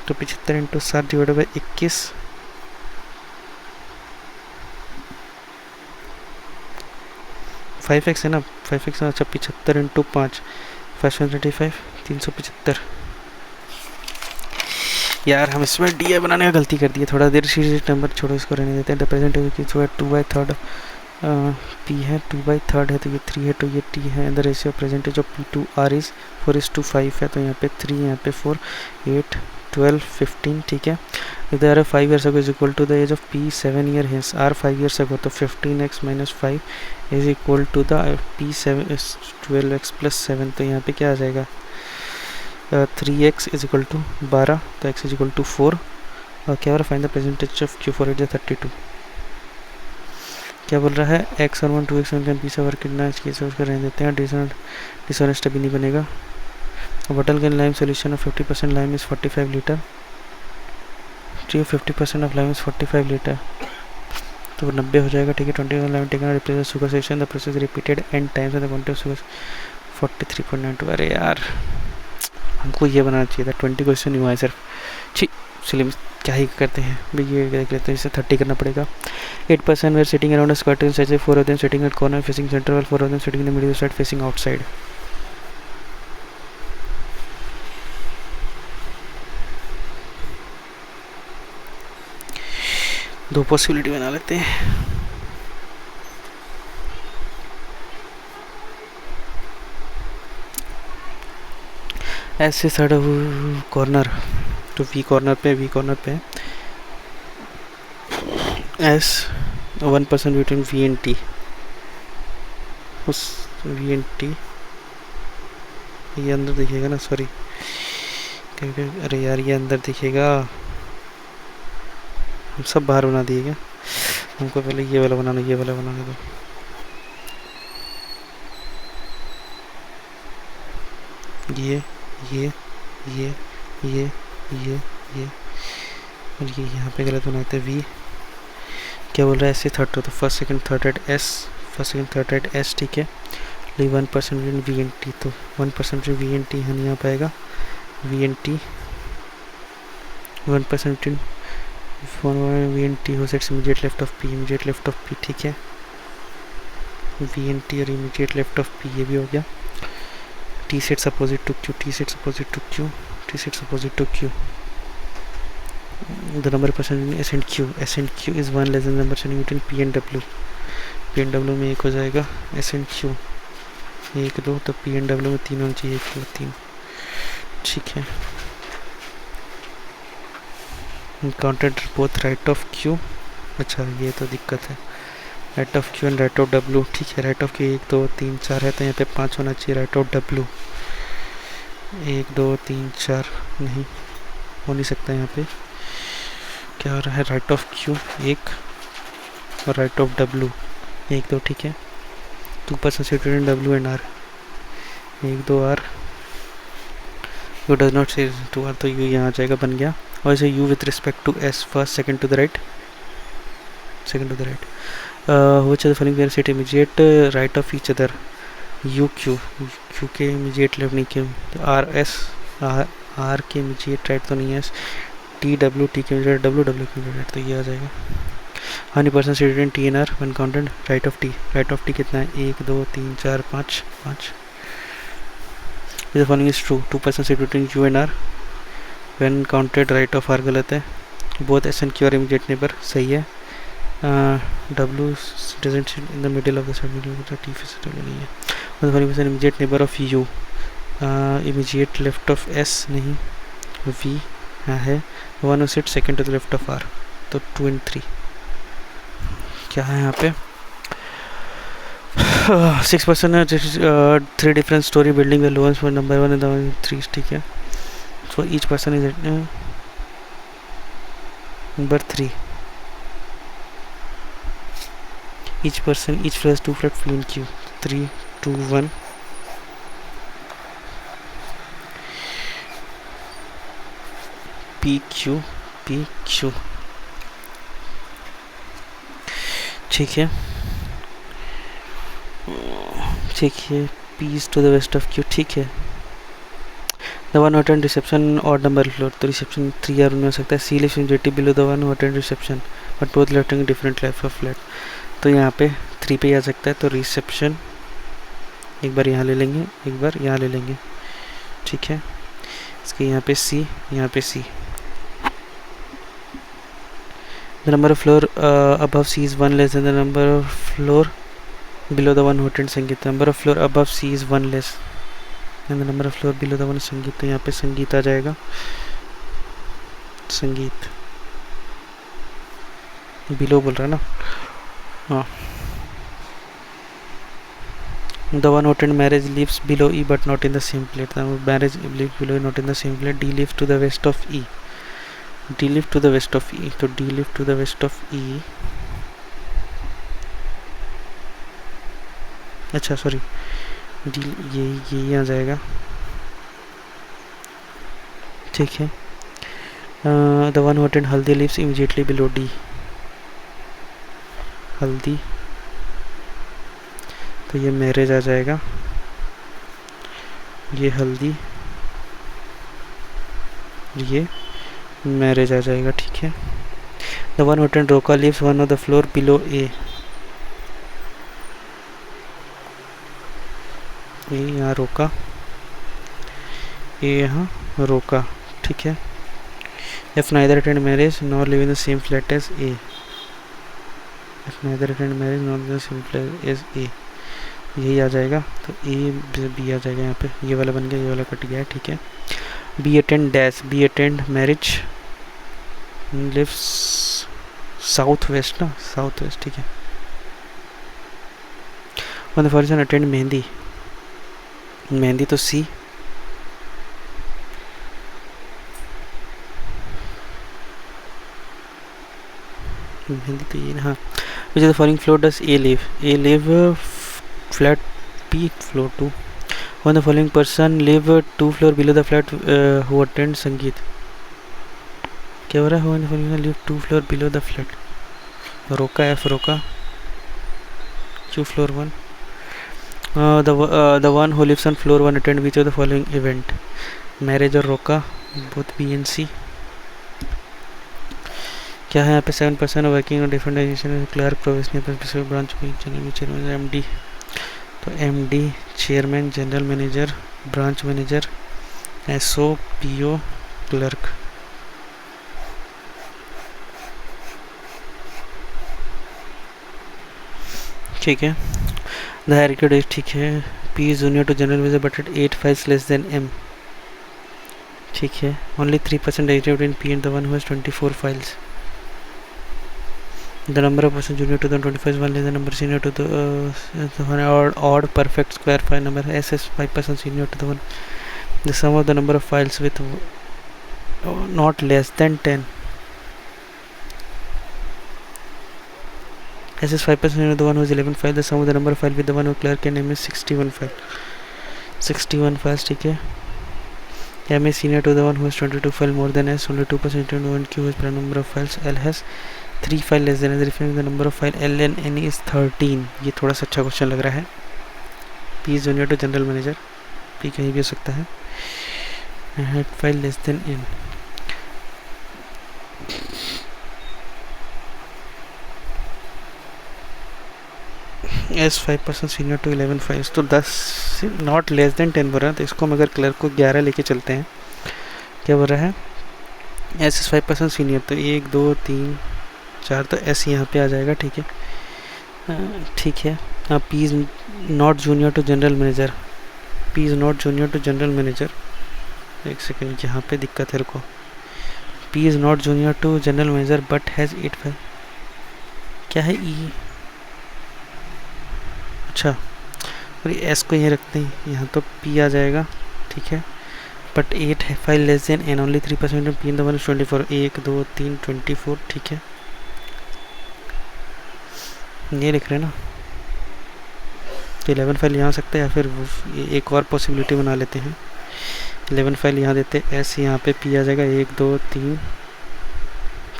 तो 75 into 7 divided by 21, five x है ना, 5x है, अच्छा 75 इंटू 5 535 375। यार हम इसमें डी बनाने का गलती कर दी है, थोड़ा देर से नंबर छोड़ो, इसको रहने देते हैं। रिप्रेजेंटेटिव की जो है 2/3 p है, 2/3 है, तो ये 3 है, तो ये t है। The ratio percentage of p/r is 4:5 है, तो यहाँ पे 3, यहाँ पे 4 8 12 15, ठीक है। इधर R 5 years ago is equal to the age of p 7 year hence, r 5 years ago, तो 15x minus 5 is equal to the p 12x plus 7, तो यहाँ पे क्या आ जाएगा 3x इज इक्वल टू 12, तो x इज इक्वल टू 4, और क्या हो रहा है find the percentage of q for it 32। क्या बोल रहा है x और 1 2x 1 कैन पीस ओवर, कितना इसकी सोच कर रहने देते हैं, डिसऑनेस्ट अभी नहीं बनेगा। Bottle can lime solution of 50% lime is 45 litre, 50% of lime is 45 litre, तो 90 हो जाएगा, ठीक है। 21 lime taken replace sugar section, the process repeated n times, the quantity of sugar 43.92। अरे यार हमको ये बनाना चाहिए था, 20 क्वेश्चन हुआ है सिर्फ, ठीक। चलिए क्या ही करते हैं भाई, ये देख लेते हैं, इसे 30 करना पड़ेगा। 8% where sitting around square size, 4 of them sitting at corner facing centre, while 4 of them sitting in the middle side facing outside. दो पॉसिबिलिटी बना लेते हैं। ऐसे थर्ड कॉर्नर, तो वी कॉर्नर पे S 1% between V and T, उस V and T ये अंदर दिखेगा ना, सॉरी अरे यार ये अंदर दिखेगा, हम सब बाहर बना दिए क्या, हमको पहले ये वाला बनाना, ये वाला बनाने दो। ये ये ये ये ये ये और ये यहाँ पे गलत बनाते हैं। वी क्या बोल रहा है, ऐसे थर्ड, तो first second third at S, first second third at S, ठीक है। ली 1% वी एन टी, तो 1% वी एन टी है, यहाँ पाएगा V N T 1% V N T who sits immediate left of P, immediate left of P, ठीक है। V N T और immediate left of P, ये भी हो गया। T sits opposite to Q, T sits opposite to Q, T sits opposite to Q. The number present in S and Q is 1 less than number present between P and W. P and W में 1 हो जाएगा, S and Q 1 2, तो P and W में 3 होना चाहिए, 1 2 3, ठीक है। Counted both right of Q. अच्छा ये तो दिक्कत है, right of Q and right of W. ठीक है, राइट ऑफ क्यू 1 2 3 4 है तो यहाँ पे 5 होना चाहिए। राइट ऑफ डब्ल्यू 1 2 3 4 नहीं हो नहीं सकता। यहाँ पे क्या हो रहा है, राइट ऑफ क्यू 1 और राइट ऑफ डब्ल्यू 1 2। ठीक है, 2% situated in W and R 1 2 R. You does not say 2 are तो यू यहाँ आ जाएगा, बन गया। और इसे U with respect to S first second to the right, second to the right. which of the following sit immediate right of each other, u q, q के immediate left नहीं क्यों, तो r s r के immediate right तो नहीं है, t w t के immediate w w के immediate तो ये आ जाएगा। 100% seated in t and r when counted right of t, right of t कितना है 1 2 3 4 5 5। the following is true, 2% seated in q and r when counted right of r गलत है, both s and q are immediate neighbor सही है। W doesn't sit in the middle of the submiddle of the T facet नहीं है। और the following is an immediate neighbor of U, immediate left of S नहीं, V है, one who sits second to the left of R तो 2 and 3 क्या है यहाँ पे। 6% है, 3 different story building the lowest for number 1 and the 3। ठीक है, so each person is at number 3। each person, each floor has 2 flat P and Q, 3 2 1। P Q P Q ठीक है, ठीक है, P is to the west of Q। ठीक है, the one who attend reception odd number floor तो reception 3 और उनमें हो सकता है। C lives immediately below the one who attend reception but both left in different life of flat तो यहाँ पे 3 पे आ सकता है। तो रिसेप्शन एक बार यहाँ ले लेंगे, एक बार यहाँ ले लेंगे। ठीक है, इसके यहाँ पे C, यहाँ पे C। The number of floor above C is 1 less than the number of floor below the one who attends संगीत। Number of floor above C is 1 less than the number of floor below the one संगीत तो यहाँ पे संगीत आ जाएगा, संगीत below बोल रहा है ना। हाँ, the one who attend marriage lives below E but not in the same plate, the marriage lives below not in the same plate। D lives to the west of E, D lives to the west of E तो D lives to the west of E, अच्छा sorry D ये आ जाएगा। ठीक है, the one who attend हल्दी lives immediately below D, हल्दी तो ये मैरिज आ जाएगा, ये हल्दी ये मैरिज आ जाएगा। ठीक है, द वन हु अटेंड रोका lives one of the floor below A, यहाँ रोका, ए यहाँ रोका। ठीक है, if neither attend marriage nor live in the same flat as A, if neither attend marriage nor live in the same flat as A यही आ जाएगा। तो ए बी आ जाएगा यहाँ पे, ये वाला बन गया, ये वाला कट गया है। ठीक है, B attend dash, B attend marriage lives south west ना, साउथ वेस्ट। ठीक है, one the person attend mehndi, mehndi तो सी, मेहंदी तो ये हाँ। Which is the following floor does A live, A live flat P floor 2। When the following person live 2 floor below the flat who attend संगीत, क्या हो रहा है, when the following live 2 floor below the flat, रोका F रोका, Q floor 1। the one who lives on floor 1 attend which of the following event, marriage और रोका both B and C। क्या है यहाँ पे 7% working on different organisation, clerk professional branch general MD तो MD chairman general manager branch manager SO PO clerk. ठीक है, the hierarchy ठीक है, P is junior to general manager but at 8 files less than M। ठीक है. Only 3% executive in P and the one who has 24 files. The number of persons junior to the 25 is one less than number senior to the one odd perfect square file number. S is 5% senior to the one. The sum of the number of files with not less than 10. S is 5% senior to the one who is 11 files. The sum of the number of files with the one who clerk and M is 61 files. 61 files, ठीक है. M is senior to the one who has 22 files more than S. Only 2% into 1 Q has prime number of files. L has 3 files less than S. Referring the number of files L and N is 13. ये थोड़ा सा अच्छा question लग रहा है. P is junior to general manager. P कहीं भी हो सकता है. Head file less than N. S 5% senior to 11 files. तो 10 नॉट लेस देन 10 बोल रहा है. तो इसको हम अगर क्लर्क को 11 लेके चलते हैं, क्या बोल रहा है? S is 5% सीनियर, तो 1 2 3 4, तो S यहाँ पे आ जाएगा. ठीक है, ठीक है. अब P is not junior to general manager. P is not junior to general manager. एक सेकेंड, यहाँ पे दिक्कत है, रुको. P is not junior to general manager but has 8 file. क्या है E? अच्छा, और ये S को यहीं रखते हैं, यहाँ तो P आ जाएगा. ठीक है, बट 8 है file less than N. Only 3% P in the one 24. 1 2 3 24. ठीक है, ये लिख रहे हैं ना. तो 11 फाइल यहाँ हो सकता है, या फिर एक और पॉसिबिलिटी बना लेते हैं. 11 फाइल यहाँ देते हैं, S यहाँ पे P आ जाएगा. 1 2 3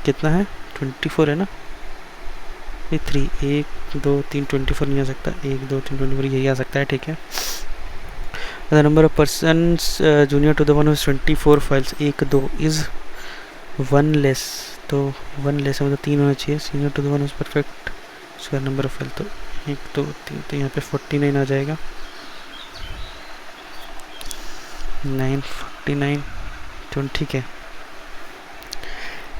कितना है? 24 है ना. ये 3 1 2 3 24 नहीं आ सकता. 1 2 3 24 यही आ सकता है. ठीक है. The number of persons junior to the one who has 24 files 1 2 is 1 less. तो 1 less है, मतलब 3 होना चाहिए. Senior to the one who is perfect square number of files, तो 1 2 3, तो यहाँ पे 49 आ जाएगा. 9 49 तो ठीक है.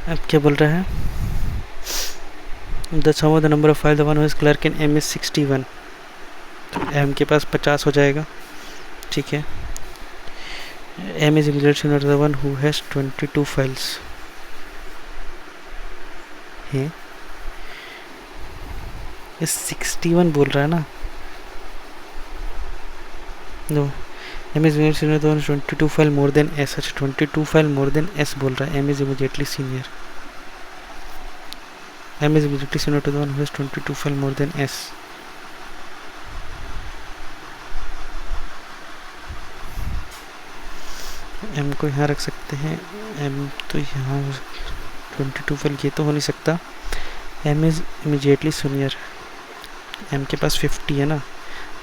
अब क्या बोल रहा है? The sum of the number of files the one who is clerk in M is 61. तो M के पास 50 हो जाएगा. ठीक है. M is immediately senior to the one who has 22 files. है, ये 61 बोल रहा है ना. No, M is immediately senior to the one who has 22 file more than S. अच्छा, 22 file more than S बोल रहा है. M is immediately senior. M is immediately senior to the one who has 22 file more than S. M को यहाँ रख सकते हैं. M तो यहाँ 22 फाइल, ये तो हो नहीं सकता. M is immediately senior. M के पास 50 है ना.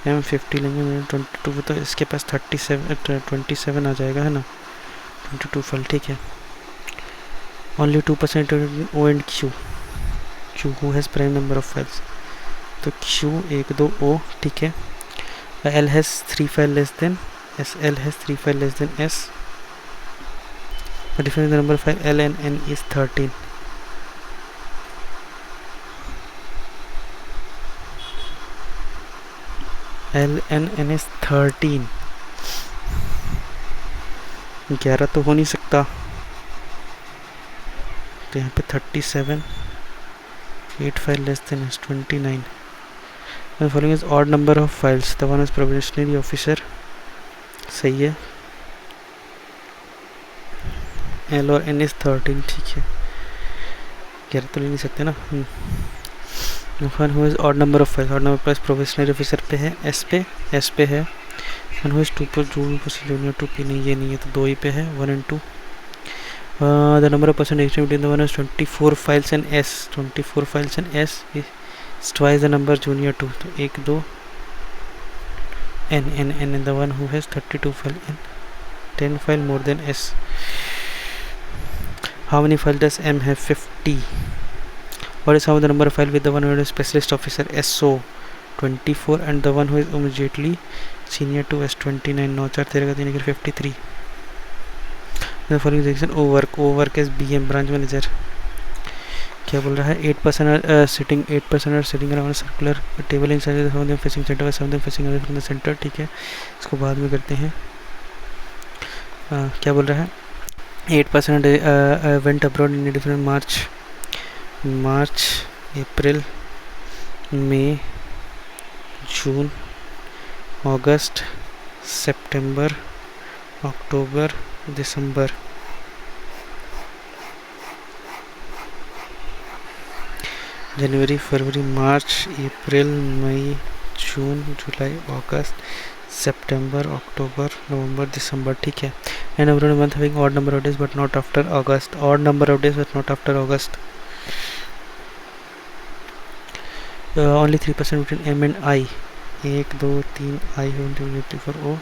M 50 लेंगे, 22, तो इसके पास 27 आ जाएगा, है ना. 22 फाइल. ठीक है. Only 2% O and Q. Q who has prime number of files. तो Q 1 2 O. ठीक है. L has 3 file less than S. L has 3 file less than S. The difference in the number of file L and N is 13. L and N is 13. 11 तो हो नहीं सकता. तो यहाँ पे 37. 8 file less than S 29. The following is odd number of files. The one is probationary officer. सही है. L और N is 13. ठीक है, 11 तो ले नहीं सकते ना. One who is odd number of files. Odd number of files probationary officer पे है. S पे है. One who is 2% junior to P. नहीं, ये नहीं है, तो 2 ही पे है. 1 and 2. The number of person exchanged between the one is 24 files and S. 24 files and S is twice the number junior to. तो 1 2 N and the one who has 32 file and 10 file more than S. How many files does M have? 50. What is some of the number of file with the one who is specialist officer SO 24 and the one who is immediately senior to S 29. 9 4 13 का 3 53. The following section O work as BM branch manager. क्या बोल रहा है? 8% are sitting around a circular table inside the some of them facing center while some of them facing away from the center. ठीक है, इसको बाद में करते हैं. क्या बोल रहा है? 8% went abroad in a different March, April, May, June, August, September, October, December. जनवरी, फरवरी, मार्च, अप्रैल, मई, जून, जुलाई, अगस्त, सितंबर, अक्टूबर, नवंबर, दिसंबर. ठीक है. And every month having odd number of days but not after August. Odd number of days but not after August. Only 3% between M and I. 1, 2, 3 I who went immediately before O.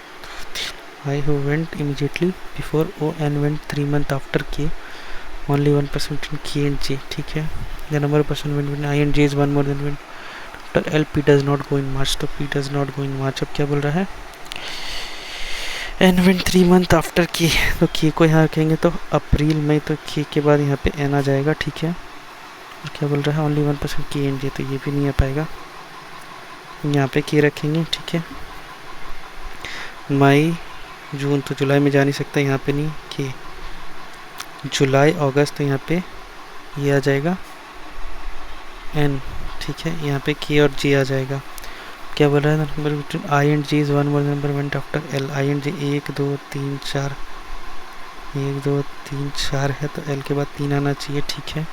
I who went immediately before O and went 3 months after K. Only 1% between K and J. ठीक है. The number of person went between I and J is one more than when after L. P does not go in March. तो P does not go in March. अब क्या बोल रहा है? N went 3 months after K. तो K को यहाँ रखेंगे तो अप्रैल में, तो K के बाद यहाँ पे N आ जाएगा. ठीक है. और क्या बोल रहा है? Only 1% K and J. तो ये भी नहीं आ पाएगा. यहाँ पे K रखेंगे. ठीक है. मई, जून, तो जुलाई में जा नहीं सकता, यहाँ पे नहीं. K जुलाई, अगस्त, तो यहाँ पे ये आ जाएगा N. ठीक है. यहाँ पे K और J आ जाएगा. क्या बोल रहा है? Number between I and J is one more number went after L. I and J 1, 2, 3, 4. 1, 2, 3, 4 है, तो L के बाद 3 आना चाहिए. ठीक है.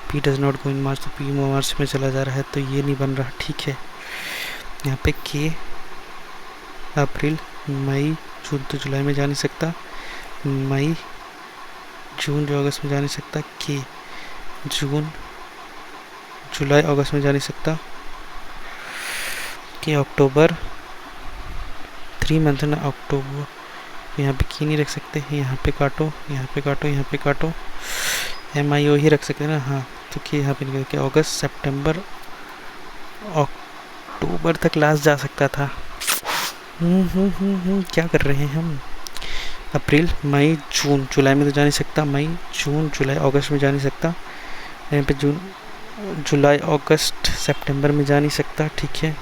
P does not go in मार्च, तो P मार्च में चला जा रहा है, तो ये नहीं बन रहा. ठीक है. यहाँ पे K अप्रैल, मई, जून, तो जुलाई में जा नहीं सकता. मई, जून, जो अगस्त में जा नहीं सकता. K जून, जुलाई, अगस्त में जा नहीं सकता. K अक्टूबर, 3 मंथ ना अक्टूबर. यहाँ पे K नहीं रख सकते. यहाँ पे काटो, यहाँ पे काटो, यहाँ पे काटो. MIO ही रख सकते हैं ना. हाँ, तो K यहाँ पे निकल के अगस्त, सितंबर, अक्टूबर तक लास्ट जा सकता था. क्या कर रहे हैं हम? अप्रैल, मई, जून, जुलाई में तो जा नहीं सकता. मई, जून, जुलाई, अगस्त में जा नहीं सकता. यहाँ पे जून, जुलाई, अगस्त, सितंबर में जा नहीं सकता. ठीक है.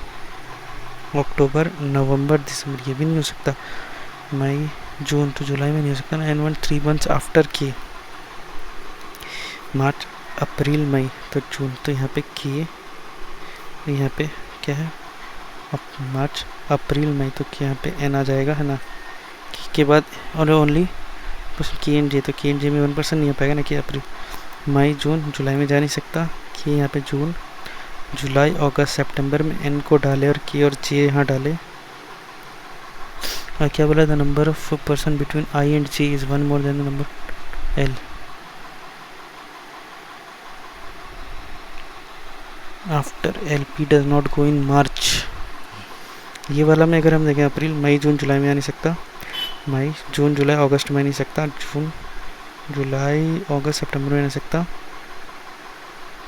अक्टूबर, नवंबर, दिसंबर, ये भी नहीं हो सकता. मई, जून, तो जुलाई में नहीं हो सकता ना. And 1 3 months after K. मार्च, अप्रैल, मई, तो जून, तो यहाँ पे K, यहाँ पे क्या है? मार्च, अप्रैल, मई, तो यहाँ पे N आ जाएगा, है ना. के बाद और ओनली K एंड J, तो K एंड J में 1% नहीं आ पाएगा ना. कि अप्रैल, मई, जून, जुलाई में जा नहीं सकता. कि यहाँ पे जून, जुलाई, अगस्त, सितंबर में N को डाले और K और J यहाँ डाले. और क्या बोला? The number of person between I and J is one more than the number L. After L. P does not go in March. ये वाला में अगर हम देखें अप्रैल, मई, जून, जुलाई में आ नहीं सकता. मई, जून, जुलाई, अगस्त में नहीं सकता. जून, जुलाई, अगस्त, सितंबर में नहीं सकता.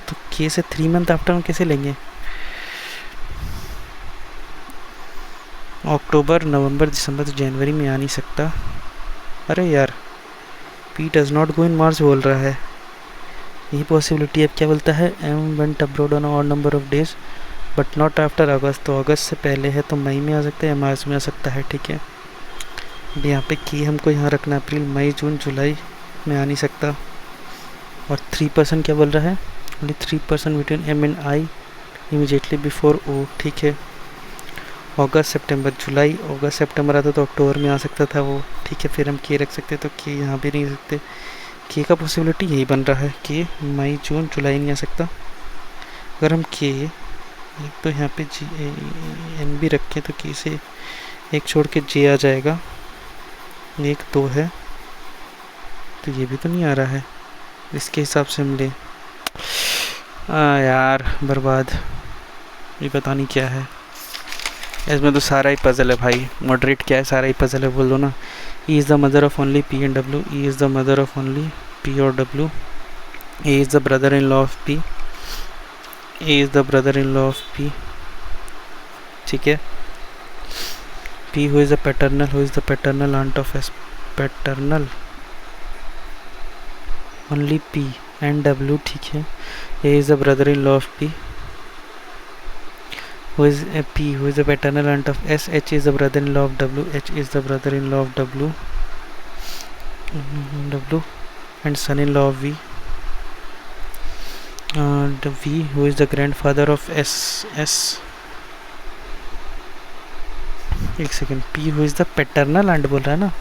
तो K से 3 मंथ आफ्टर हम कैसे लेंगे? अक्टूबर, नवंबर, दिसंबर, तो जनवरी में आ नहीं सकता. अरे यार, P does not go in मार्च बोल रहा है. यही पॉसिबिलिटी. अब क्या बोलता है? M went abroad on odd number of days but not after August. तो अगस्त से पहले है, तो मई में आ सकता है या मार्च में आ सकता है. ठीक है. यहाँ पे K हमको यहाँ रखना. अप्रैल, मई, जून, जुलाई में आ नहीं सकता. और 3% क्या बोल रहा है? Only 3% between M and I immediately before O. ठीक है. अगस्त, सितंबर, जुलाई, अगस्त, सितंबर आता तो अक्टूबर में आ सकता था वो. ठीक है. फिर हम K रख सकते, तो K यहाँ भी नहीं रख सकते. K का पॉसिबिलिटी यही बन रहा है. K मई, जून, जुलाई नहीं आ सकता. अगर हम K एक तो यहाँ पे N भी रखें, तो K से एक छोड़ के J आ जाएगा. 1, 2 है, तो ये भी तो नहीं आ रहा है. इसके हिसाब से हम ले. यार बर्बाद. ये पता नहीं क्या है. इसमें तो सारा ही पजल है भाई. मॉडरेट क्या है? सारा ही पजल है. बोल दो ना. E is the mother of only P and W. E is the mother of only P or W. A is the brother-in-law of P. A is the brother-in-law of P. ठीक है. P who is the paternal aunt of S. Paternal only P and W. ठीक है. A is the brother-in-law of P. Who is a P who is the paternal aunt of S. H is the brother-in-law of W. H is the brother-in-law of W. W and son-in-law of V. The V who is the grandfather of S. एक second, P who is the paternal aunt बोल रहा है ना,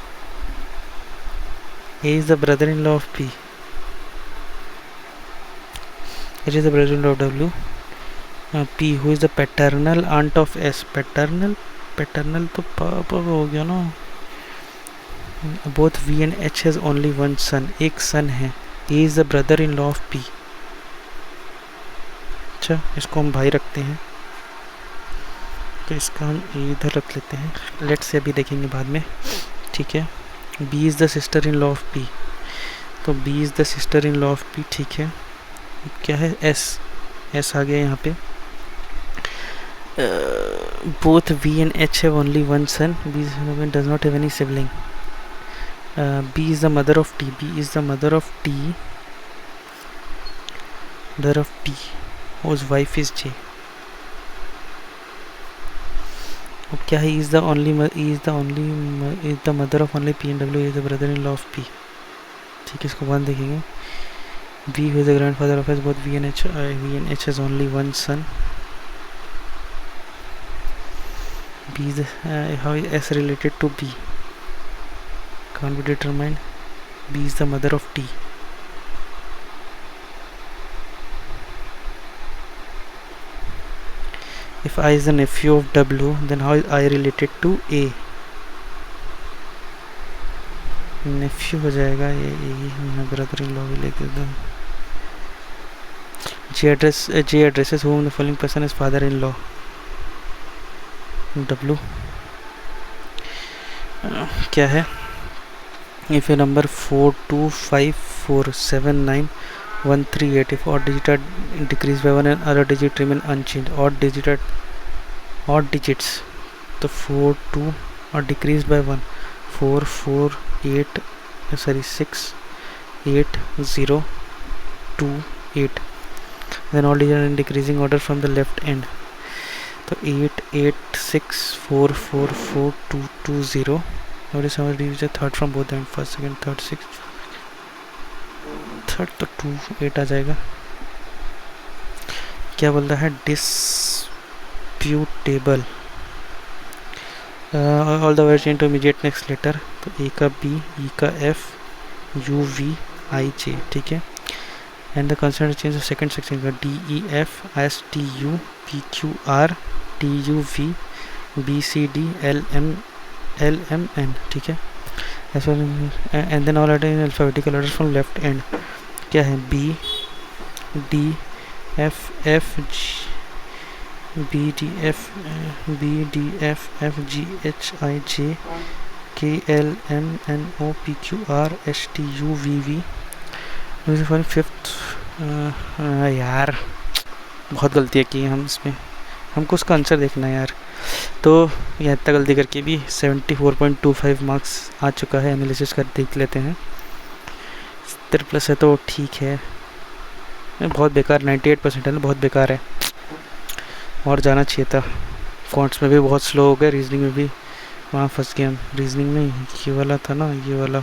A is the brother-in-law of P, H is the brother-in-law of W. P who is the paternal aunt of S. Paternal तो पापा हो गया ना. Both V and H has only one son, एक सन है. A is the brother-in-law of P. अच्छा, इसको हम भाई रखते हैं, तो इसका हम इधर रख लेते हैं. लेट्स से अभी देखेंगे बाद में, ठीक है. B is the sister-in-law of P, तो B is the sister-in-law of P, ठीक है. क्या है, S आ गया यहाँ पे. Both V and H have only one son. B does not have any sibling. B is the mother of T. B is the mother of T. Mother of T, whose wife is J. अब क्या है, is the mother of only P and W is the brother-in-law of P. ठीक है, इसको बाद देखेंगे. V who is the grandfather of S. Both V and H has only one son. B is how is S related to B? Can't be determined. B is the mother of T. If I is the nephew of W, then how is I related to A? Nephew हो जाएगा ये, brother in law भी लिख देता हूँ. J addresses whom the following person is father in law. W क्या है, if a number 425479138, if odd digit are decreased by 1 and other digit remain unchanged, odd digits, तो 42 are decreased by 1, 68028, then all digits are in decreasing order from the left end, तो 8864444220. Notice how it is the third from both ends, first second third 6, third तो 2 8 आ जाएगा. क्या बोल रहा है, disputable. All the words into immediate next letter, तो A का B, ई का F, U V I J, ठीक है. And the concern change of second section का D E F S T U P Q R T U V B C D L M N, ठीक है. And then all in alphabetical order from left end. क्या है, B D F F B D F F G H I J K L M N O P Q R S T U V V. Fifth यार बहुत गलतियाँ की हम इसमें, हमको उसका आंसर देखना है यार. तो यह इतना गलती करके भी 74.25 मार्क्स आ चुका है. एनालिसिस कर देख लेते हैं. 70+ है तो ठीक है. बहुत बेकार, 98% है ना, बहुत बेकार है. और जाना चाहिए था. कॉन्ट्स में भी बहुत स्लो हो गए, रीजनिंग में भी वहाँ फंस गए हम. रीजनिंग में ये वाला था ना, ये वाला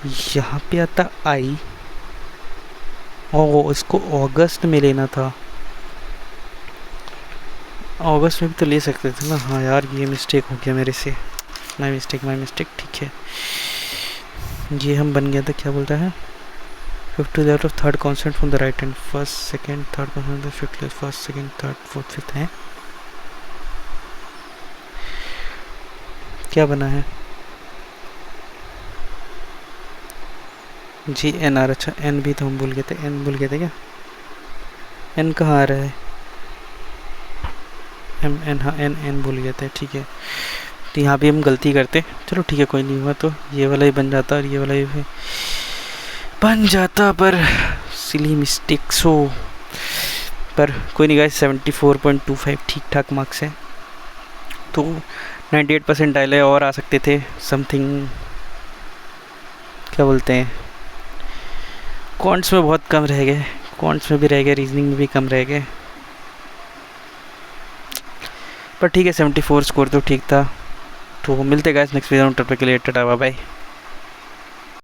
यहाँ पे आता आई, और इसको अगस्त में लेना था. अगस्त में भी तो ले सकते थे ना. हाँ यार, ये मिस्टेक हो गया मेरे से. माय मिस्टेक, ठीक है. ये हम बन गया था, क्या बोलता है, 50 left of third constant from the right hand, first second third constant, fifth left, first second third fourth fifth है. क्या बना है, GNR. अच्छा, N भी तो हम भूल गए थे. N भूल गए थे क्या, N कहाँ आ रहा है, MN, हाँ N भूल गए थे, ठीक है. तो यहाँ भी हम गलती करते. चलो ठीक है, कोई नहीं हुआ, तो ये वाला ही बन जाता और ये वाला ही बन जाता, पर सिली मिस्टेक्स हो. पर कोई नहीं गाइस, 74.25 ठीक ठाक मार्क्स है. तो 98% आए और आ सकते थे. समथिंग क्या बोलते हैं, कॉन्ट्स में बहुत कम रह गए, कॉन्ट्स में भी रह गए, रीजनिंग में भी कम रह गए. पर ठीक है, 74 स्कोर तो ठीक था. तो मिलते गाइस नेक्स्ट वीडियो में. तब तक के लिए टाटा बाय बाय.